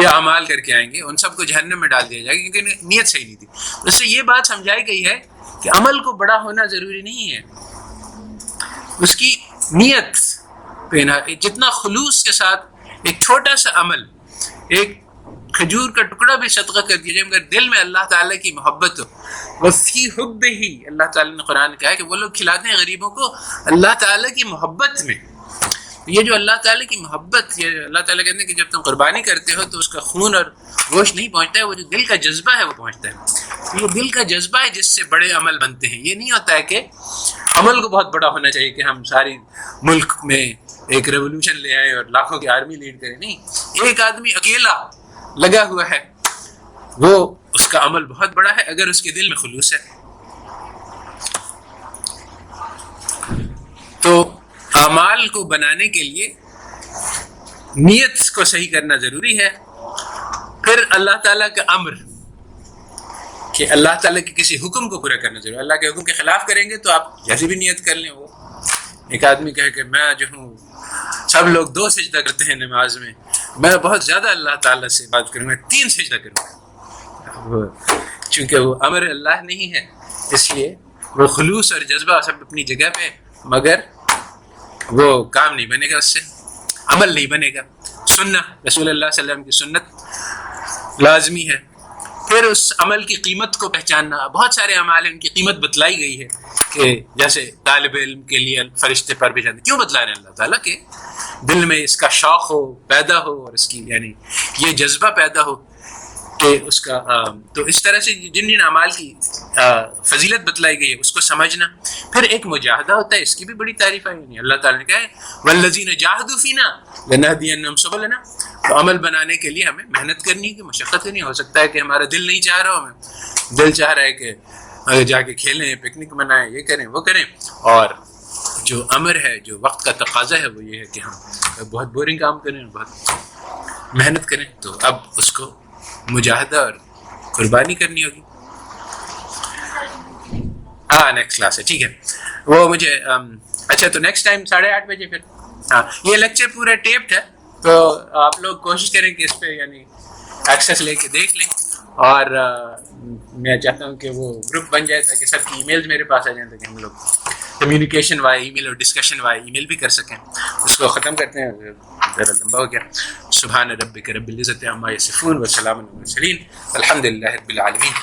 یہ اعمال کر کے آئیں گے، ان سب کو جہنم میں ڈال دیا جائے گا کیونکہ نیت صحیح نہیں تھی. اس سے یہ بات سمجھائی گئی ہے کہ عمل کو بڑا ہونا ضروری نہیں ہے، اس کی نیت پہ نا، جتنا خلوص کے ساتھ ایک چھوٹا سا عمل، ایک کھجور کا ٹکڑا بھی صدقہ کر دیا جائے مگر دل میں اللہ تعالیٰ کی محبت ہو. وفی حب ہی، اللہ تعالیٰ نے قرآن کہا ہے کہ وہ لوگ کھلاتے ہیں غریبوں کو اللہ تعالیٰ کی محبت میں. یہ جو اللہ تعالیٰ کی محبت، یہ اللہ تعالیٰ کہتے ہیں کہ جب تم قربانی کرتے ہو تو اس کا خون اور گوشت نہیں پہنچتا ہے، وہ جو دل کا جذبہ ہے وہ پہنچتا ہے. یہ دل کا جذبہ ہے جس سے بڑے عمل بنتے ہیں. یہ نہیں ہوتا ہے کہ عمل کو بہت بڑا ہونا چاہیے کہ ہم ساری ملک میں ایک ریولوشن لے آئے اور لاکھوں کی آرمی لیڈ کریں. نہیں، ایک آدمی اکیلا لگا ہوا ہے، وہ اس کا عمل بہت بڑا ہے اگر اس کے دل میں خلوص ہے. تو اعمال کو بنانے کے لیے نیت کو صحیح کرنا ضروری ہے. پھر اللہ تعالیٰ کا امر کہ اللہ تعالیٰ کے کسی حکم کو پورا کرنا ضروری ہے. اللہ کے حکم کے خلاف کریں گے تو آپ جیسے بھی نیت کر لیں. وہ ایک آدمی کہے کہ میں جو ہوں، سب لوگ 2 سجدہ کرتے ہیں نماز میں بہت زیادہ اللہ تعالیٰ سے بات کروں گا، 3 سجدہ کروں گا. چونکہ وہ امر اللہ نہیں ہے، اس لیے وہ خلوص اور جذبہ سب اپنی جگہ پہ، مگر وہ کام نہیں بنے گا، اس سے عمل نہیں بنے گا. سنت رسول اللہ صلی اللہ علیہ وسلم کی سنت لازمی ہے. پھر اس عمل کی قیمت کو پہچاننا. بہت سارے اعمال ہیں ان کی قیمت بتلائی گئی ہے کہ جیسے طالب علم کے لیے فرشتے پر بھی جاتے. کیوں بتلا رہے ہیں؟ اللہ تعالیٰ کے دل میں اس کا شوق ہو، پیدا ہو، اور اس کی یعنی یہ جذبہ پیدا ہو کہ اس کا تو اس طرح سے جن جن اعمال کی فضیلت بتلائی گئی ہے اس کو سمجھنا. پھر ایک مجاہدہ ہوتا ہے، اس کی بھی بڑی تعریف ہے. اللہ تعالیٰ نے کہا ہے والذین جاہدوا فینا لنہدینہم سبلنا. تو عمل بنانے کے لیے ہمیں محنت کرنی ہے، کہ مشقت کرنی. ہو سکتا ہے کہ ہمارا دل نہیں چاہ رہا ہو، ہمیں دل چاہ رہا ہے کہ جا کے کھیلیں، پکنک منائیں، یہ کریں وہ کریں. اور جو امر ہے، جو وقت کا تقاضا ہے، وہ یہ ہے کہ ہم بہت بورنگ کام کریں، بہت محنت کریں. تو اب اس کو مجاہدہ اور قربانی کرنی ہوگی. نیکسٹ کلاس ہے، ٹھیک ہے. وہ مجھے اچھا، تو نیکسٹ ٹائم 8:30 بجے پھر. یہ لیکچر پورا ٹیپڈ ہے، تو آپ لوگ کوشش کریں کہ اس پہ یعنی ایکسیس لے کے دیکھ لیں. اور میں چاہتا ہوں کہ وہ گروپ بن جائے تاکہ سب کی ای میلز میرے پاس آ جائیں، تاکہ ہم لوگ کمیونیکیشن وائے ای میل اور ڈسکشن وائے ای میل بھی کر سکیں. اس کو ختم کرتے ہیں، ذرا لمبا ہو گیا. سبحان ربک رب العزت عما یصفون وسلام علی المرسلین الحمد للہ رب العالمین.